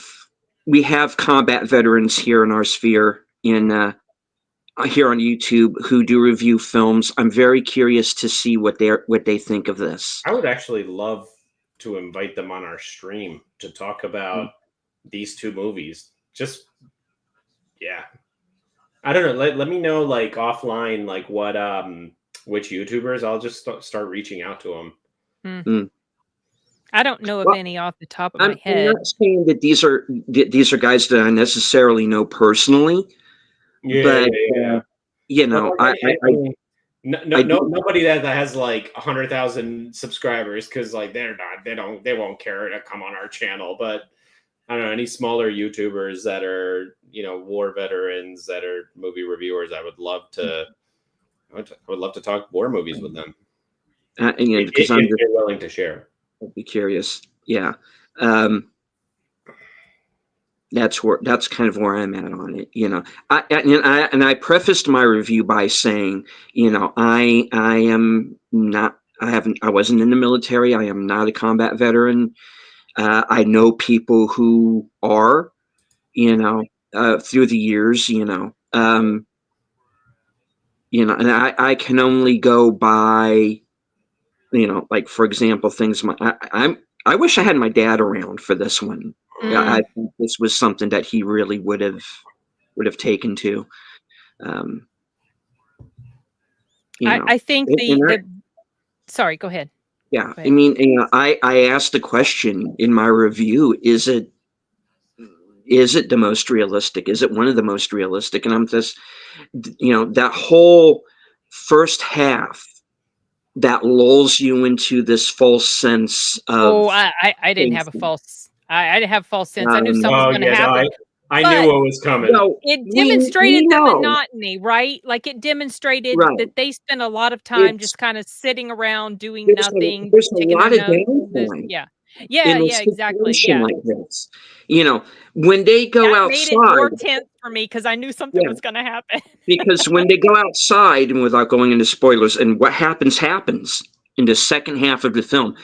combat veterans here in our sphere here on YouTube who do review films. I'm very curious to see what they think of this. I would actually love to invite them on our stream to talk about these two movies. Just, yeah. I don't know. Let me know, like, offline, like, what which YouTubers. I'll just start reaching out to them. I don't know of any off the top of my head. I'm not saying that these are guys that I necessarily know personally. But you know, nobody that has like 100,000 subscribers, because like they won't care to come on our channel. But I don't know, any smaller YouTubers that are, you know, war veterans that are movie reviewers, I would love to talk war movies with them. Because if they're willing to share. I'd be curious. Yeah. That's kind of where I'm at on it, you know. I prefaced my review by saying, you know, I wasn't in the military. I am not a combat veteran. I know people who are, you know, through the years, you know, and I can only go by, you know, like, for example, things I wish I had my dad around for this one. Yeah, I think this was something that he really would have taken to. I think sorry, go ahead. Yeah, go ahead. I mean, you know, I asked the question in my review: is it the most realistic? Is it one of the most realistic? And I'm just, you know, that whole first half that lulls you into this false sense of. Oh, I didn't have a false. I didn't have false sense. I knew something was going to happen. I knew what was coming. It demonstrated the monotony, right? Like, it demonstrated that they spent a lot of time just kind of sitting around doing nothing. There's a lot of downtime. Yeah, exactly. Yeah. Like this. You know, when they go outside, made it more tense for me because I knew something was going to happen. Because when they go outside, and without going into spoilers, and what happens in the second half of the film,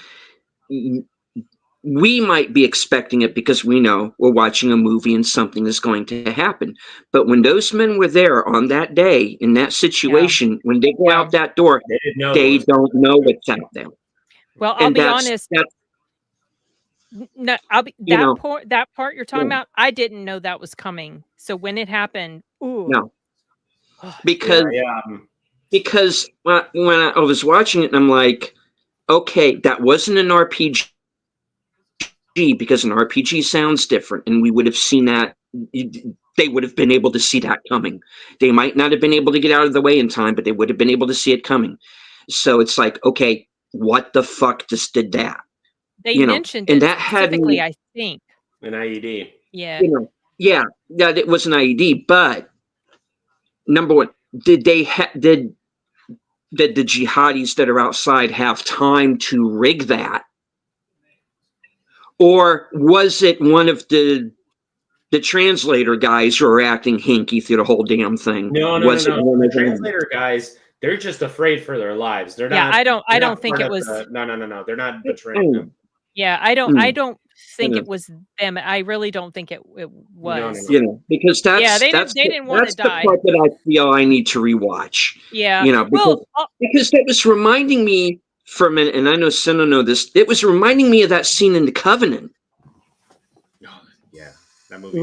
we might be expecting it because we know we're watching a movie and something is going to happen. But when those men were there on that day in that situation, when they go out that door, they don't know what's out there. Well, I'll be honest. No, that part you're talking about, I didn't know that was coming. So when it happened, no, because when I was watching it, and I'm like, okay, that wasn't an RPG. Because an RPG sounds different, and we would have seen that. They would have been able to see that coming. They might not have been able to get out of the way in time, but they would have been able to see it coming. So it's like, okay, what the fuck just did that? They mentioned it specifically, I think. An IED. Yeah. It was an IED. But number one, did the jihadis that are outside have time to rig that? Or was it one of the translator guys who are acting hinky through the whole damn thing? No. The translator guys, they're just afraid for their lives. They're not. I don't think it was. No. They're not betraying them. Yeah, I don't think it was them. I really don't think it was. No. Because Yeah, they didn't want to that's the die. part that I feel I need to rewatch. Yeah. Because that was reminding me for a minute, and I know Sin will know this. It was reminding me of that scene in The Covenant. Yeah, that movie.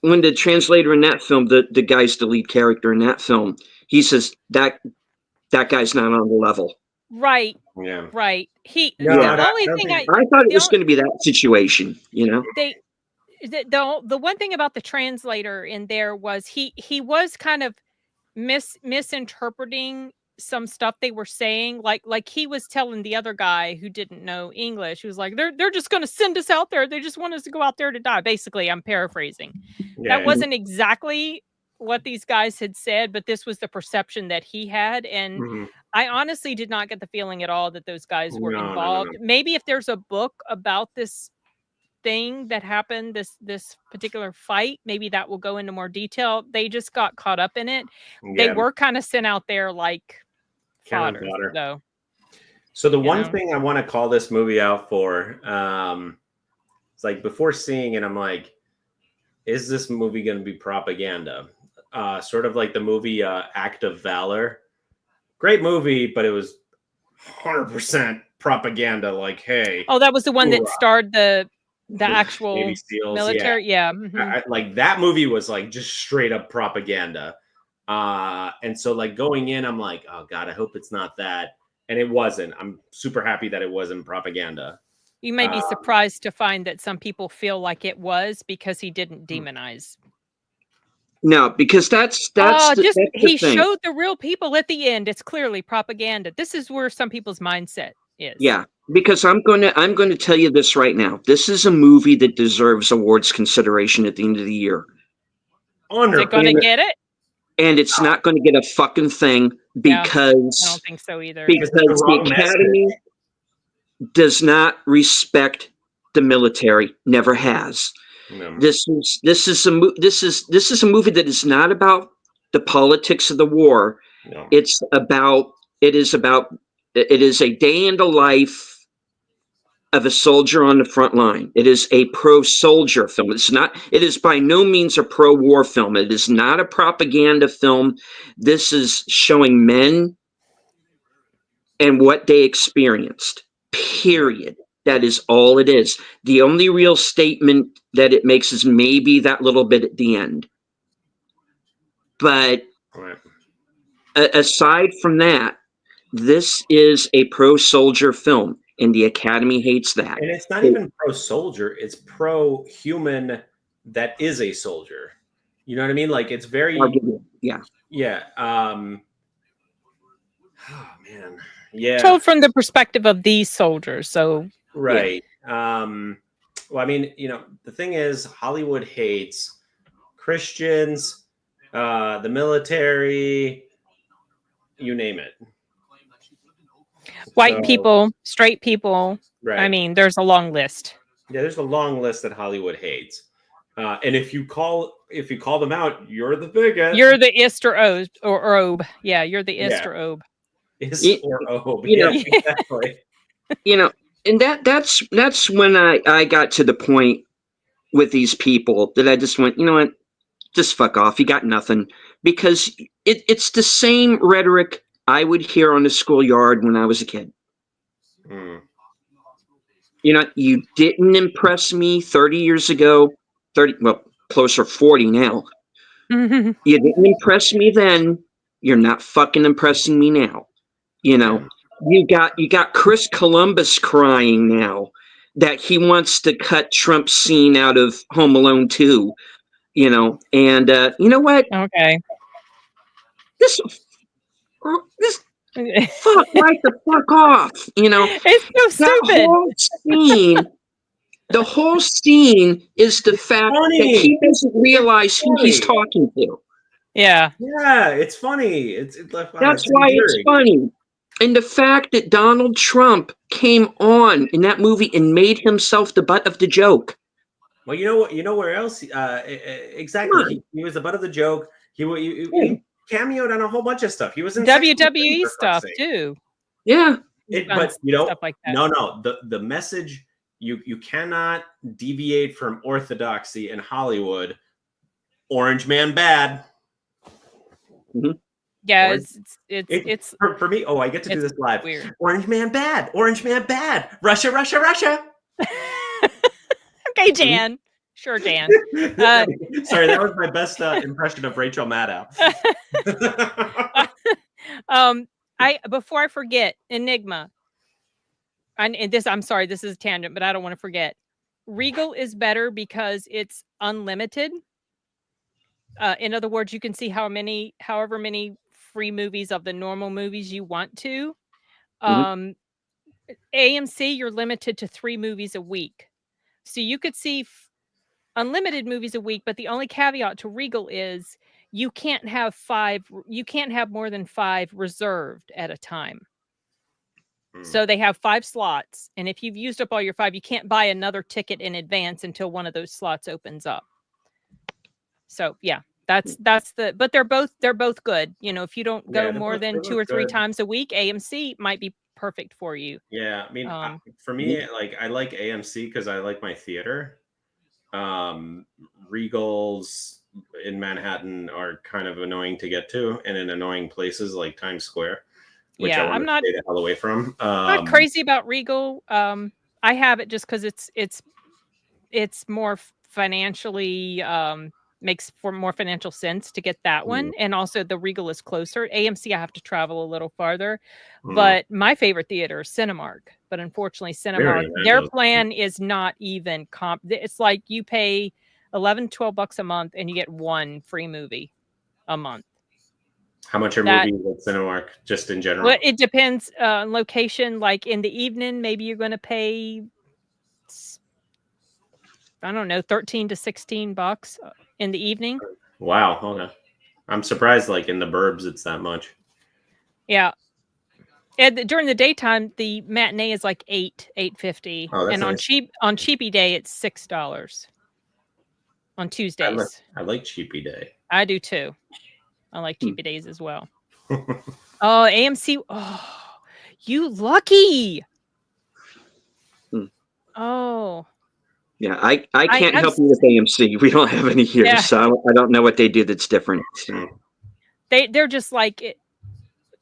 When the translator in that film, the guy's the lead character in that film, he says that guy's not on the level. Right. Yeah. Right. I thought it was going to be that situation, The one thing about the translator in there was he was kind of misinterpreting some stuff they were saying, like he was telling the other guy who didn't know English, who was like, they're just going to send us out there, they just want us to go out there to die, basically. I'm paraphrasing. That wasn't exactly what these guys had said, but this was the perception that he had, and I honestly did not get the feeling at all that those guys were involved. No. Maybe if there's a book about this thing that happened, this particular fight, maybe that will go into more detail. They just got caught up in it. They were kind of sent out there like fodder, though. So the one thing I want to call this movie out for, it's like before seeing it, I'm like, is this movie going to be propaganda? Sort of like the movie Act of Valor. Great movie, but it was 100% propaganda. Like, hey. Oh, that was the one that starred the actual Navy SEALs, military. Yeah. Like that movie was like just straight up propaganda. And so like going in, I'm like, oh God, I hope it's not that. And it wasn't. I'm super happy that it wasn't propaganda. You may be surprised to find that some people feel like it was, because he didn't demonize. No, because that's he showed the real people at the end. It's clearly propaganda. This is where some people's mindset is. Yeah, because I'm going to tell you this right now. This is a movie that deserves awards consideration at the end of the year. Is it going to get it? And it's not going to get a fucking thing, because I don't think so either. Because the Academy does not respect the military. Never has. No. This is a movie that is not about the politics of the war. No. It is a day in the life of a soldier on the front line. It is a pro-soldier film. It is by no means a pro-war film. It is not a propaganda film. This is showing men and what they experienced. Period. That is all it is. The only real statement that it makes is maybe that little bit at the end. But aside from that, this is a pro-soldier film, and the Academy hates that. And it's not even pro-soldier, it's pro-human that is a soldier. You know what I mean? Like, it's very... Yeah. Yeah. Oh, man. Yeah. Told from the perspective of these soldiers, so... Right. Yeah. Well, I mean, the thing is, Hollywood hates Christians, the military, you name it. White people, straight people. Right. I mean, there's a long list. Yeah, there's a long list that Hollywood hates. And if you call them out, you're the bigot. You're the ist or obe. Yeah, you're the ist or obe. Ist or obe. Yeah, exactly. And that's when I got to the point with these people that I just went, you know what, just fuck off. You got nothing. Because it's the same rhetoric I would hear on the schoolyard when I was a kid. Mm. You didn't impress me 30 years ago, closer 40 now. You didn't impress me then. You're not fucking impressing me now. You got Chris Columbus crying now that he wants to cut Trump's scene out of Home Alone 2, and you know what? Okay. This fuck right the fuck off, It's so stupid. The whole scene is the fact that he doesn't realize who he's talking to. Yeah. Yeah, it's funny. That's why it's funny. And the fact that Donald Trump came on in that movie and made himself the butt of the joke. Well, you know where else? Exactly. He was the butt of the joke. He cameoed on a whole bunch of stuff. He was in WWE stuff too. Yeah. but stuff like that. no. The message, you cannot deviate from orthodoxy in Hollywood. Orange man bad. Mm-hmm. Yeah, it's for me. Oh, I get to do this live. Weird. Orange man bad. Orange man bad. Russia, Russia, Russia. Okay, Dan. Sure, Dan. Sorry, that was my best impression of Rachel Maddow. Before I forget, Enigma. I'm sorry, this is a tangent, but I don't want to forget. Regal is better because it's unlimited. In other words, you can see however many free movies of the normal movies you want to. AMC, you're limited to 3 movies a week. So you could see unlimited movies a week, but the only caveat to Regal is you can't have more than 5 reserved at a time. So they have 5 slots, and if you've used up all your 5, you can't buy another ticket in advance until one of those slots opens up. So yeah, but they're both good. If you don't go more than 2 or 3 times a week, AMC might be perfect for you. Yeah, I mean, for me, I like AMC because I like my theater. Regals in Manhattan are kind of annoying to get to, and in annoying places like Times Square, which I want to stay the hell away from. I'm not crazy about Regal. I have it just because it's more financially makes for more financial sense to get that one, and also the Regal is closer. AMC, I have to travel a little farther, but my favorite theater is Cinemark. But unfortunately, Cinemark, their plan is not even comp. It's like you pay $11-12 a month and you get 1 free movie a month. How much are movies at Cinemark, just in general? Well, it depends on location. Like in the evening, maybe you're going to pay, I don't know, $13 to $16 in the evening. Wow. Okay. I'm surprised, like in the burbs, it's that much. Yeah. And during the daytime, the matinee is like $8.50. Oh, that's and nice. on cheapy day, it's $6 on Tuesdays. I like cheapy day. I do too. I like cheapy days as well. Oh, AMC. Oh, you lucky. Oh. Yeah, I can't help you with AMC. We don't have any here, so I don't know what they do that's different. So. They're just like it.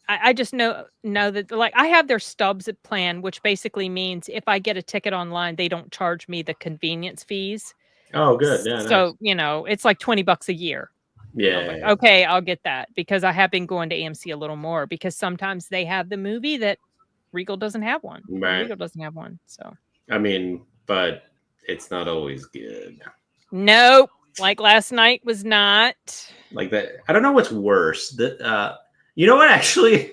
I just know that, like, I have their Stubs plan, which basically means if I get a ticket online, they don't charge me the convenience fees. Oh, good. Yeah. So nice. It's like $20 a year. Yeah. Like, okay, I'll get that because I have been going to AMC a little more because sometimes they have the movie that Regal doesn't have one. Right. Regal doesn't have one. So I mean, but it's not always good. Nope. Like last night was not. Like that. I don't know what's worse. You know what? Actually,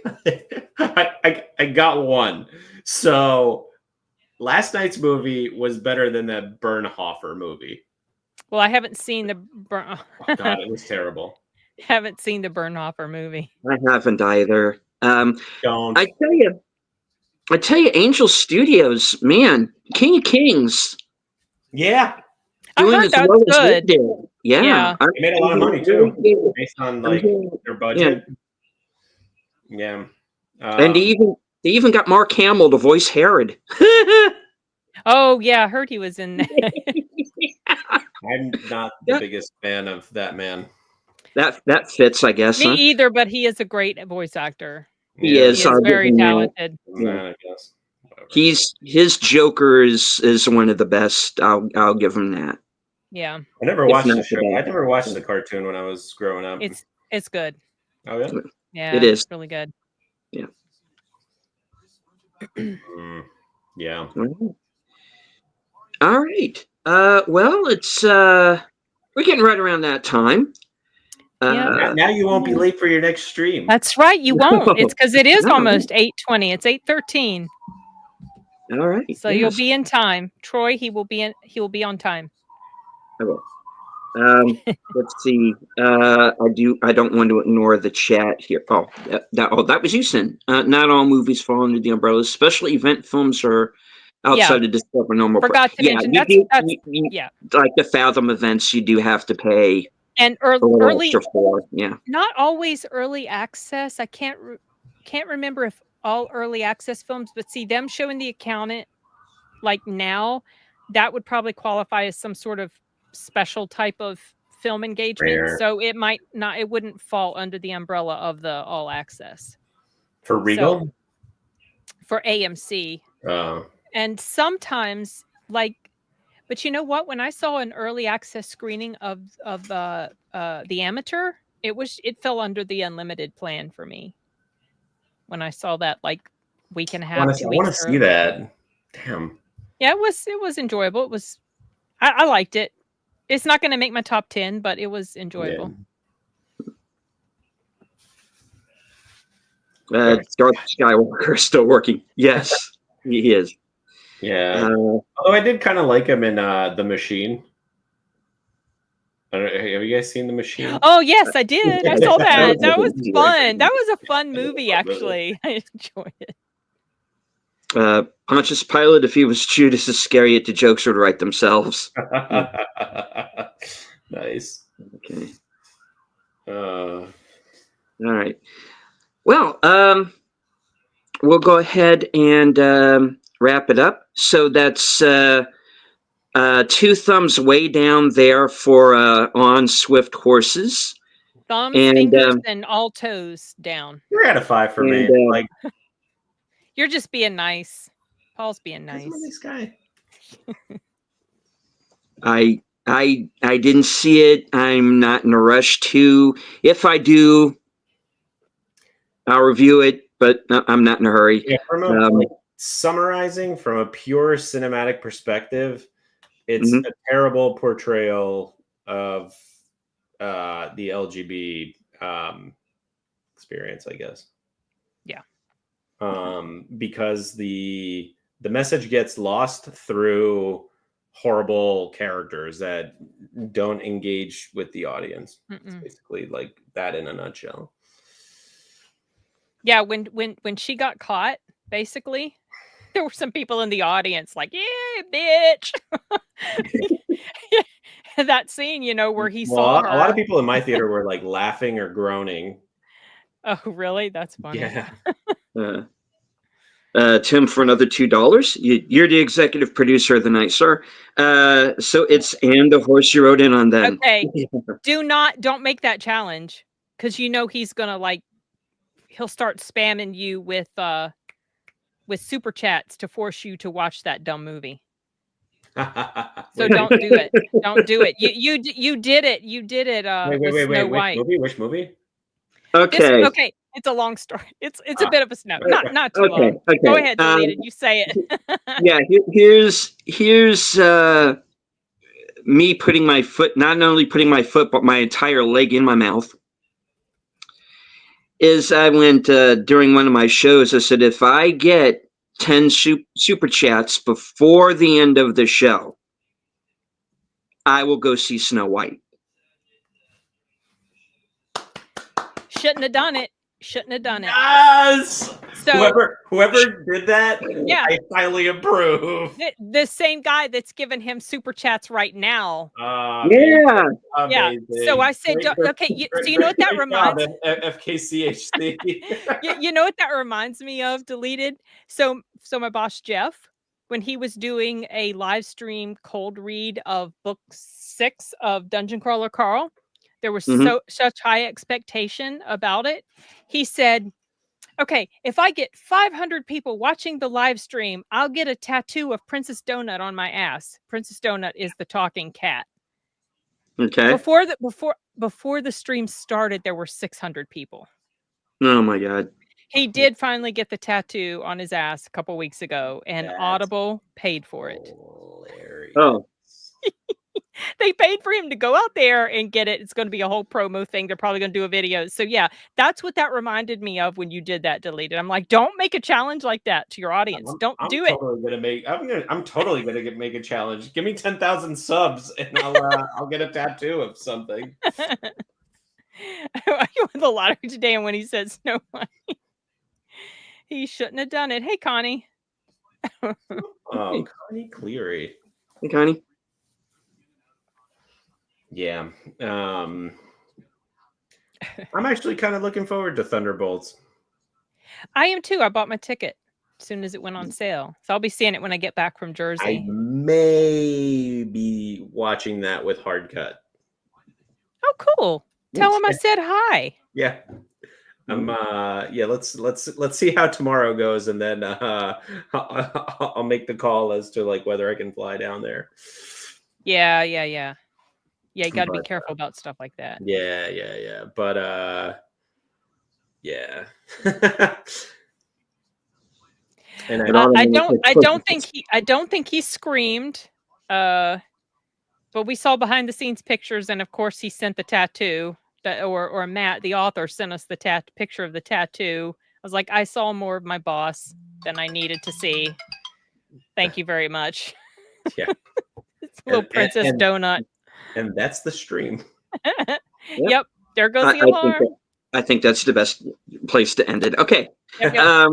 I got one. So last night's movie was better than the Bernhofer movie. Well, I haven't seen the Oh God, it was terrible. Haven't seen the Bernhofer movie. I haven't either. Don't. I tell you, Angel Studios, man, King of Kings. Yeah. Doing I heard that's well good. Yeah. They made a lot of money too, based on like their budget. Yeah. And they even got Mark Hamill to voice Herod. Oh yeah, I heard he was in there. I'm not the biggest fan of that man. That fits, I guess. Me either, but he is a great voice actor. He is very talented. I guess. His Joker is one of the best. I'll give him that. Yeah. I never watched the show. I never watched the cartoon when I was growing up. It's good. Oh yeah. Yeah, it is really good. Yeah. Yeah. All right. Well, it's we're getting right around that time. Now you won't be late for your next stream. That's right. You won't. It's because it is almost 8:20. It's 8:13. All right. So you'll be in time. Troy, he will be on time. I will. Let's see. I don't want to ignore the chat here. Oh, that was you, Sin. Not all movies fall under the umbrella, especially event films or outside of Discover Normal. Forgot to mention that's like the Fathom events, you do have to pay. And early for, not always early access. I can't remember if all early access films, but see them showing The Accountant like now, that would probably qualify as some sort of special type of film engagement. Rare. So it might not, it wouldn't fall under the umbrella of the all access. For Regal? So, for AMC. Oh. And sometimes, like, but you know what? When I saw an early access screening of The Amateur, it fell under the unlimited plan for me. When I saw that, like, week and a half, 2 I weeks want to see early. that. Damn. Yeah, it was enjoyable. It was, I liked it. It's not going to make my top 10, but it was enjoyable. Darth Skywalker is still working. Yes, he is. Yeah. Although I did kind of like him in The Machine. I don't know, have you guys seen The Machine? Oh, yes, I did. I saw that. That was fun. That was a fun movie, actually. I enjoyed it. Pontius Pilate, if he was Judas Iscariot, the jokes would write themselves. Nice. Okay. All right. Well, we'll go ahead and wrap it up. So that's 2 thumbs way down there for on Swift horses. Thumbs, fingers, and all toes down. You're at a 5 for me. Like, you're just being nice. Paul's being nice. He's a nice guy. I didn't see it. I'm not in a rush to. If I do, I'll review it, but I'm not in a hurry. Yeah, summarizing from a pure cinematic perspective, it's a terrible portrayal of the LGB experience, I guess. Yeah. Because the message gets lost through horrible characters that don't engage with the audience. It's basically like that in a nutshell. Yeah, when she got caught, basically, there were some people in the audience like, "Yeah, bitch." That scene, you know, where he saw her. A lot of people in my theater were like laughing or groaning. Oh, really? That's funny. Yeah. Tim, for another $2. You're the executive producer of the night, sir. So it's and the horse you rode in on then. Okay. Don't make that challenge, because you know he's gonna he'll start spamming you with super chats to force you to watch that dumb movie. So don't do it. Don't do it. You did it. You did it. Wait. White. Which movie? Okay. Okay. It's a long story. It's a bit of a snap. Not too long. Okay. Go ahead, Deleted. You say it. Yeah. Here's me putting my foot, not only putting my foot, but my entire leg in my mouth. Is I went during one of my shows, I said, if I get 10 super chats before the end of the show, I will go see Snow White. Shouldn't have done it. Yes. So whoever did that, yeah, I highly approve. The same guy that's giving him super chats right now. Yeah. Amazing. Yeah. So I said, okay. So you know what that reminds? FKCHC. You know what that reminds me of? Deleted. So my boss Jeff, when he was doing a live stream cold read of book 6 of Dungeon Crawler Carl, there was such high expectation about it. He said, okay, if I get 500 people watching the live stream, I'll get a tattoo of Princess Donut on my ass. Princess Donut is the talking cat. Okay. Before the stream started, there were 600 people. Oh my God. He did finally get the tattoo on his ass a couple weeks ago, and Audible paid for it. Hilarious. Oh. They paid for him to go out there and get it. It's going to be a whole promo thing. They're probably going to do a video. So yeah, that's what that reminded me of when you did that, Deleted. I'm like, don't make a challenge like that to your audience. I'm totally gonna make a challenge. Give me 10,000 subs, and I'll get a tattoo of something. I won the lottery today, and when he said Snow White, he shouldn't have done it. Hey, Connie. Oh, Connie Cleary. Hey, Connie. Yeah. I'm actually kind of looking forward to Thunderbolts. I am too. I bought my ticket as soon as it went on sale. So I'll be seeing it when I get back from I Jersey. may be watching that with hard cut. Oh, cool. Tell him I said hi. Yeah. Yeah, let's see how tomorrow goes, and then I'll make the call as to like whether I can fly down there. Yeah. You got to be careful about stuff like that. Yeah. But yeah. And I don't think he screamed. But we saw behind the scenes pictures, and of course he sent the tattoo. Or Matt, the author, sent us the picture of the tattoo. I was like, I saw more of my boss than I needed to see. Thank you very much. Yeah. It's a little princess donut. And that's the stream. Yep. There goes the alarm. I think that's the best place to end it. Okay. Yep.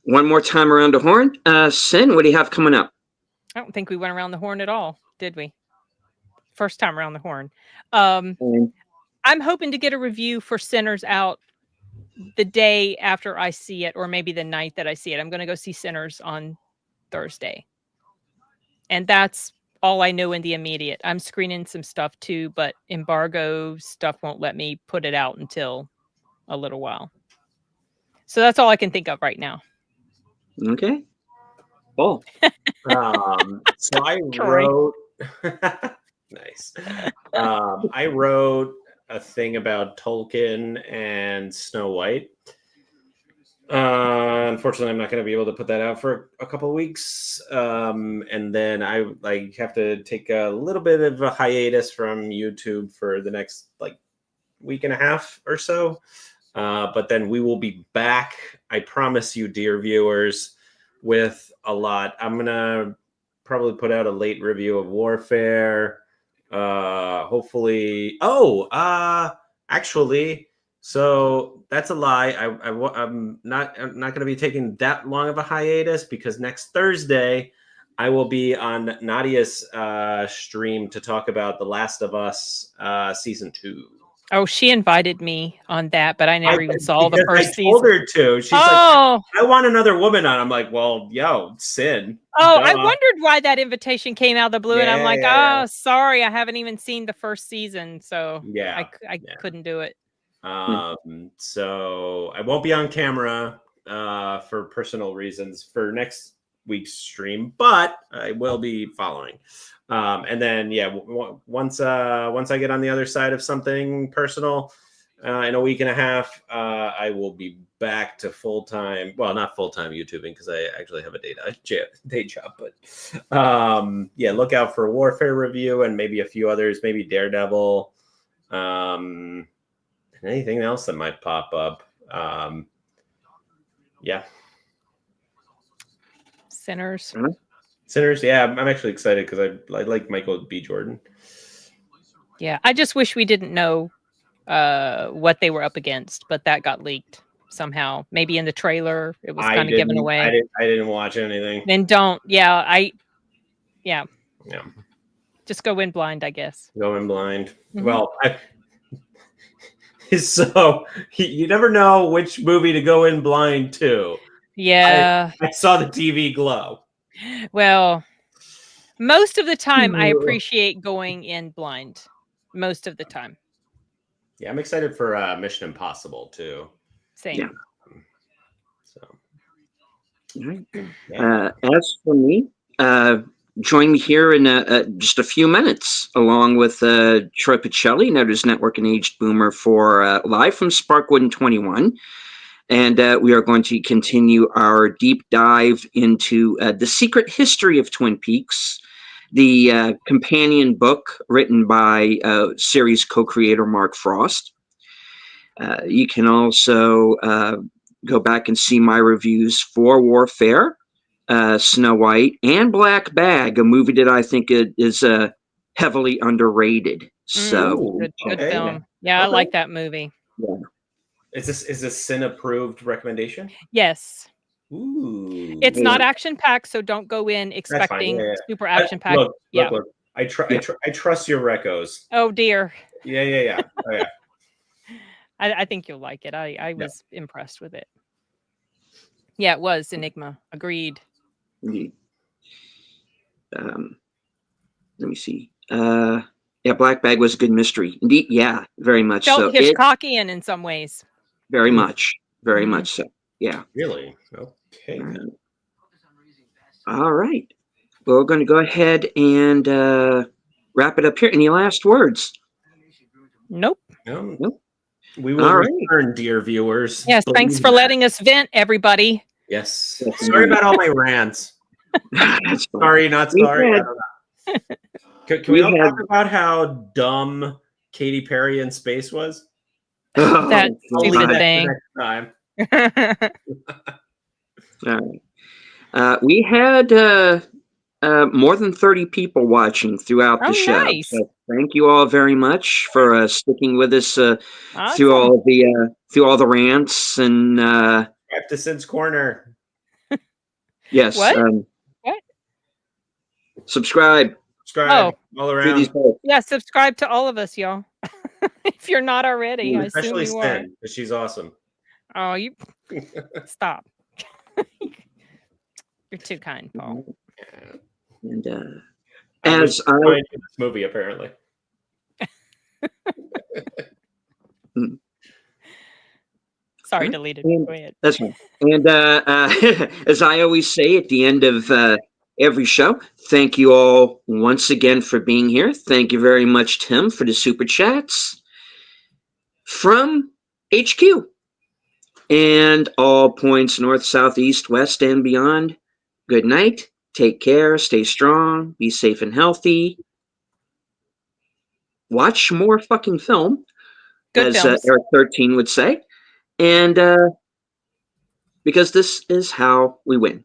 One more time around the horn. Sin, what do you have coming up? I don't think we went around the horn at all, did we? First time around the horn. I'm hoping to get a review for Sinners out the day after I see it, or maybe the night that I see it. I'm going to go see Sinners on Thursday. And that's all I know in the immediate. I'm screening some stuff too, but embargo stuff won't let me put it out until a little while. So that's all I can think of right now. Okay. Oh. So I wrote nice. I wrote a thing about Tolkien and Snow White. Unfortunately, I'm not going to be able to put that out for a couple of weeks. And then I have to take a little bit of a hiatus from YouTube for the next week and a half or so. But then we will be back. I promise you, dear viewers, with a lot. I'm going to probably put out a late review of Warfare. Hopefully. Actually, so that's a lie. I'm not going to be taking that long of a hiatus, because next Thursday I will be on Nadia's stream to talk about The Last of Us season 2. Oh, she invited me on that, but I never even saw the first season. I told her to. She's like, I want another woman on. I'm like, well, Sin. Oh, I wondered why that invitation came out of the blue, and I'm like, sorry, I haven't even seen the first season, so I couldn't do it. So I won't be on camera for personal reasons for next week's stream, but I will be following. And then once I get on the other side of something personal in a week and a half, I will be back to full-time, well, not full-time YouTubing, because I actually have a day job, but look out for Warfare review and maybe a few others, maybe Daredevil, and anything else that might pop up. Sinners, yeah, I'm actually excited because I like Michael B. Jordan. Yeah, I just wish we didn't know what they were up against, but that got leaked somehow. Maybe in the trailer, it was kind of given away. I didn't watch anything. Then don't. Yeah. Just go in blind, I guess. Go in blind. Mm-hmm. Well, so you never know which movie to go in blind to. Yeah. I saw the TV glow. Well, most of the time I appreciate going in blind. Most of the time. Yeah, I'm excited for Mission Impossible too. Same. Yeah. As for me, join me here in just a few minutes, along with Troy Pacelli, Notice Network and Aged Boomer, for live from Sparkwood 21. And we are going to continue our deep dive into The Secret History of Twin Peaks, the companion book written by series co-creator Mark Frost. You can also go back and see my reviews for Warfare, Snow White, and Black Bag, a movie that I think is heavily underrated. So good film. Yeah, I like that movie. Yeah. Is this Sin approved recommendation? Yes. Ooh. It's not action packed, so don't go in expecting super action packed. Look. I trust your recos. Oh dear. Yeah. Oh, yeah. I think you'll like it. I was impressed with it. Yeah, it was Enigma. Agreed. Indeed. Let me see. Yeah, Black Bag was a good mystery. Indeed, yeah, very much Felt so. It Hitchcockian in some ways. very Mm. much, very Mhm. much so. Yeah. Really? Okay. All right. Well, we're going to go ahead and wrap it up here. Any last words? Nope. Nope. We will All right. return, dear viewers. Yes, thanks Believe for that. letting us vent, everybody. Yes. Yes, Sorry indeed. about all my rants. That's fine. Sorry, not We sorry. I had- don't know. Can we we all had- talk about how dumb Katy Perry in space was? Oh, That I'll leave stupid that thing. for next time. all right. We had more than 30 people watching throughout the Oh, show. nice. So thank you all very much for sticking with us through Awesome. all the rants and Back to Sid's Corner. yes. What? What? Subscribe. Subscribe all Do around. these both. Yeah, subscribe to all of us, y'all. If you're not already, I assume Especially you are. Sin, because she's awesome. Oh, you stop. You're too kind, Paul. And I was as I trying to do this movie, apparently. Sorry, deleted. Go ahead. That's fine. And as I always say at the end of every show, thank you all once again for being here. Thank you very much, Tim, for the super chats from HQ and all points north, south, east, west, and beyond. Good night. Take care. Stay strong. Be safe and healthy. Watch more fucking film, Good as films. Eric 13 would say. And because this is how we win.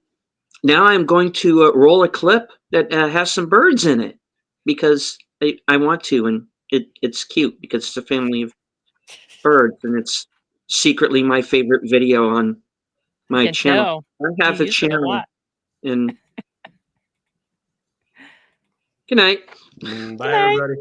Now I'm going to roll a clip that has some birds in it because I want to, and it's cute because it's a family of birds, and it's secretly my favorite video on my Can channel. tell. I have You a use it a channel, lot. and good night. Bye, Good night. everybody.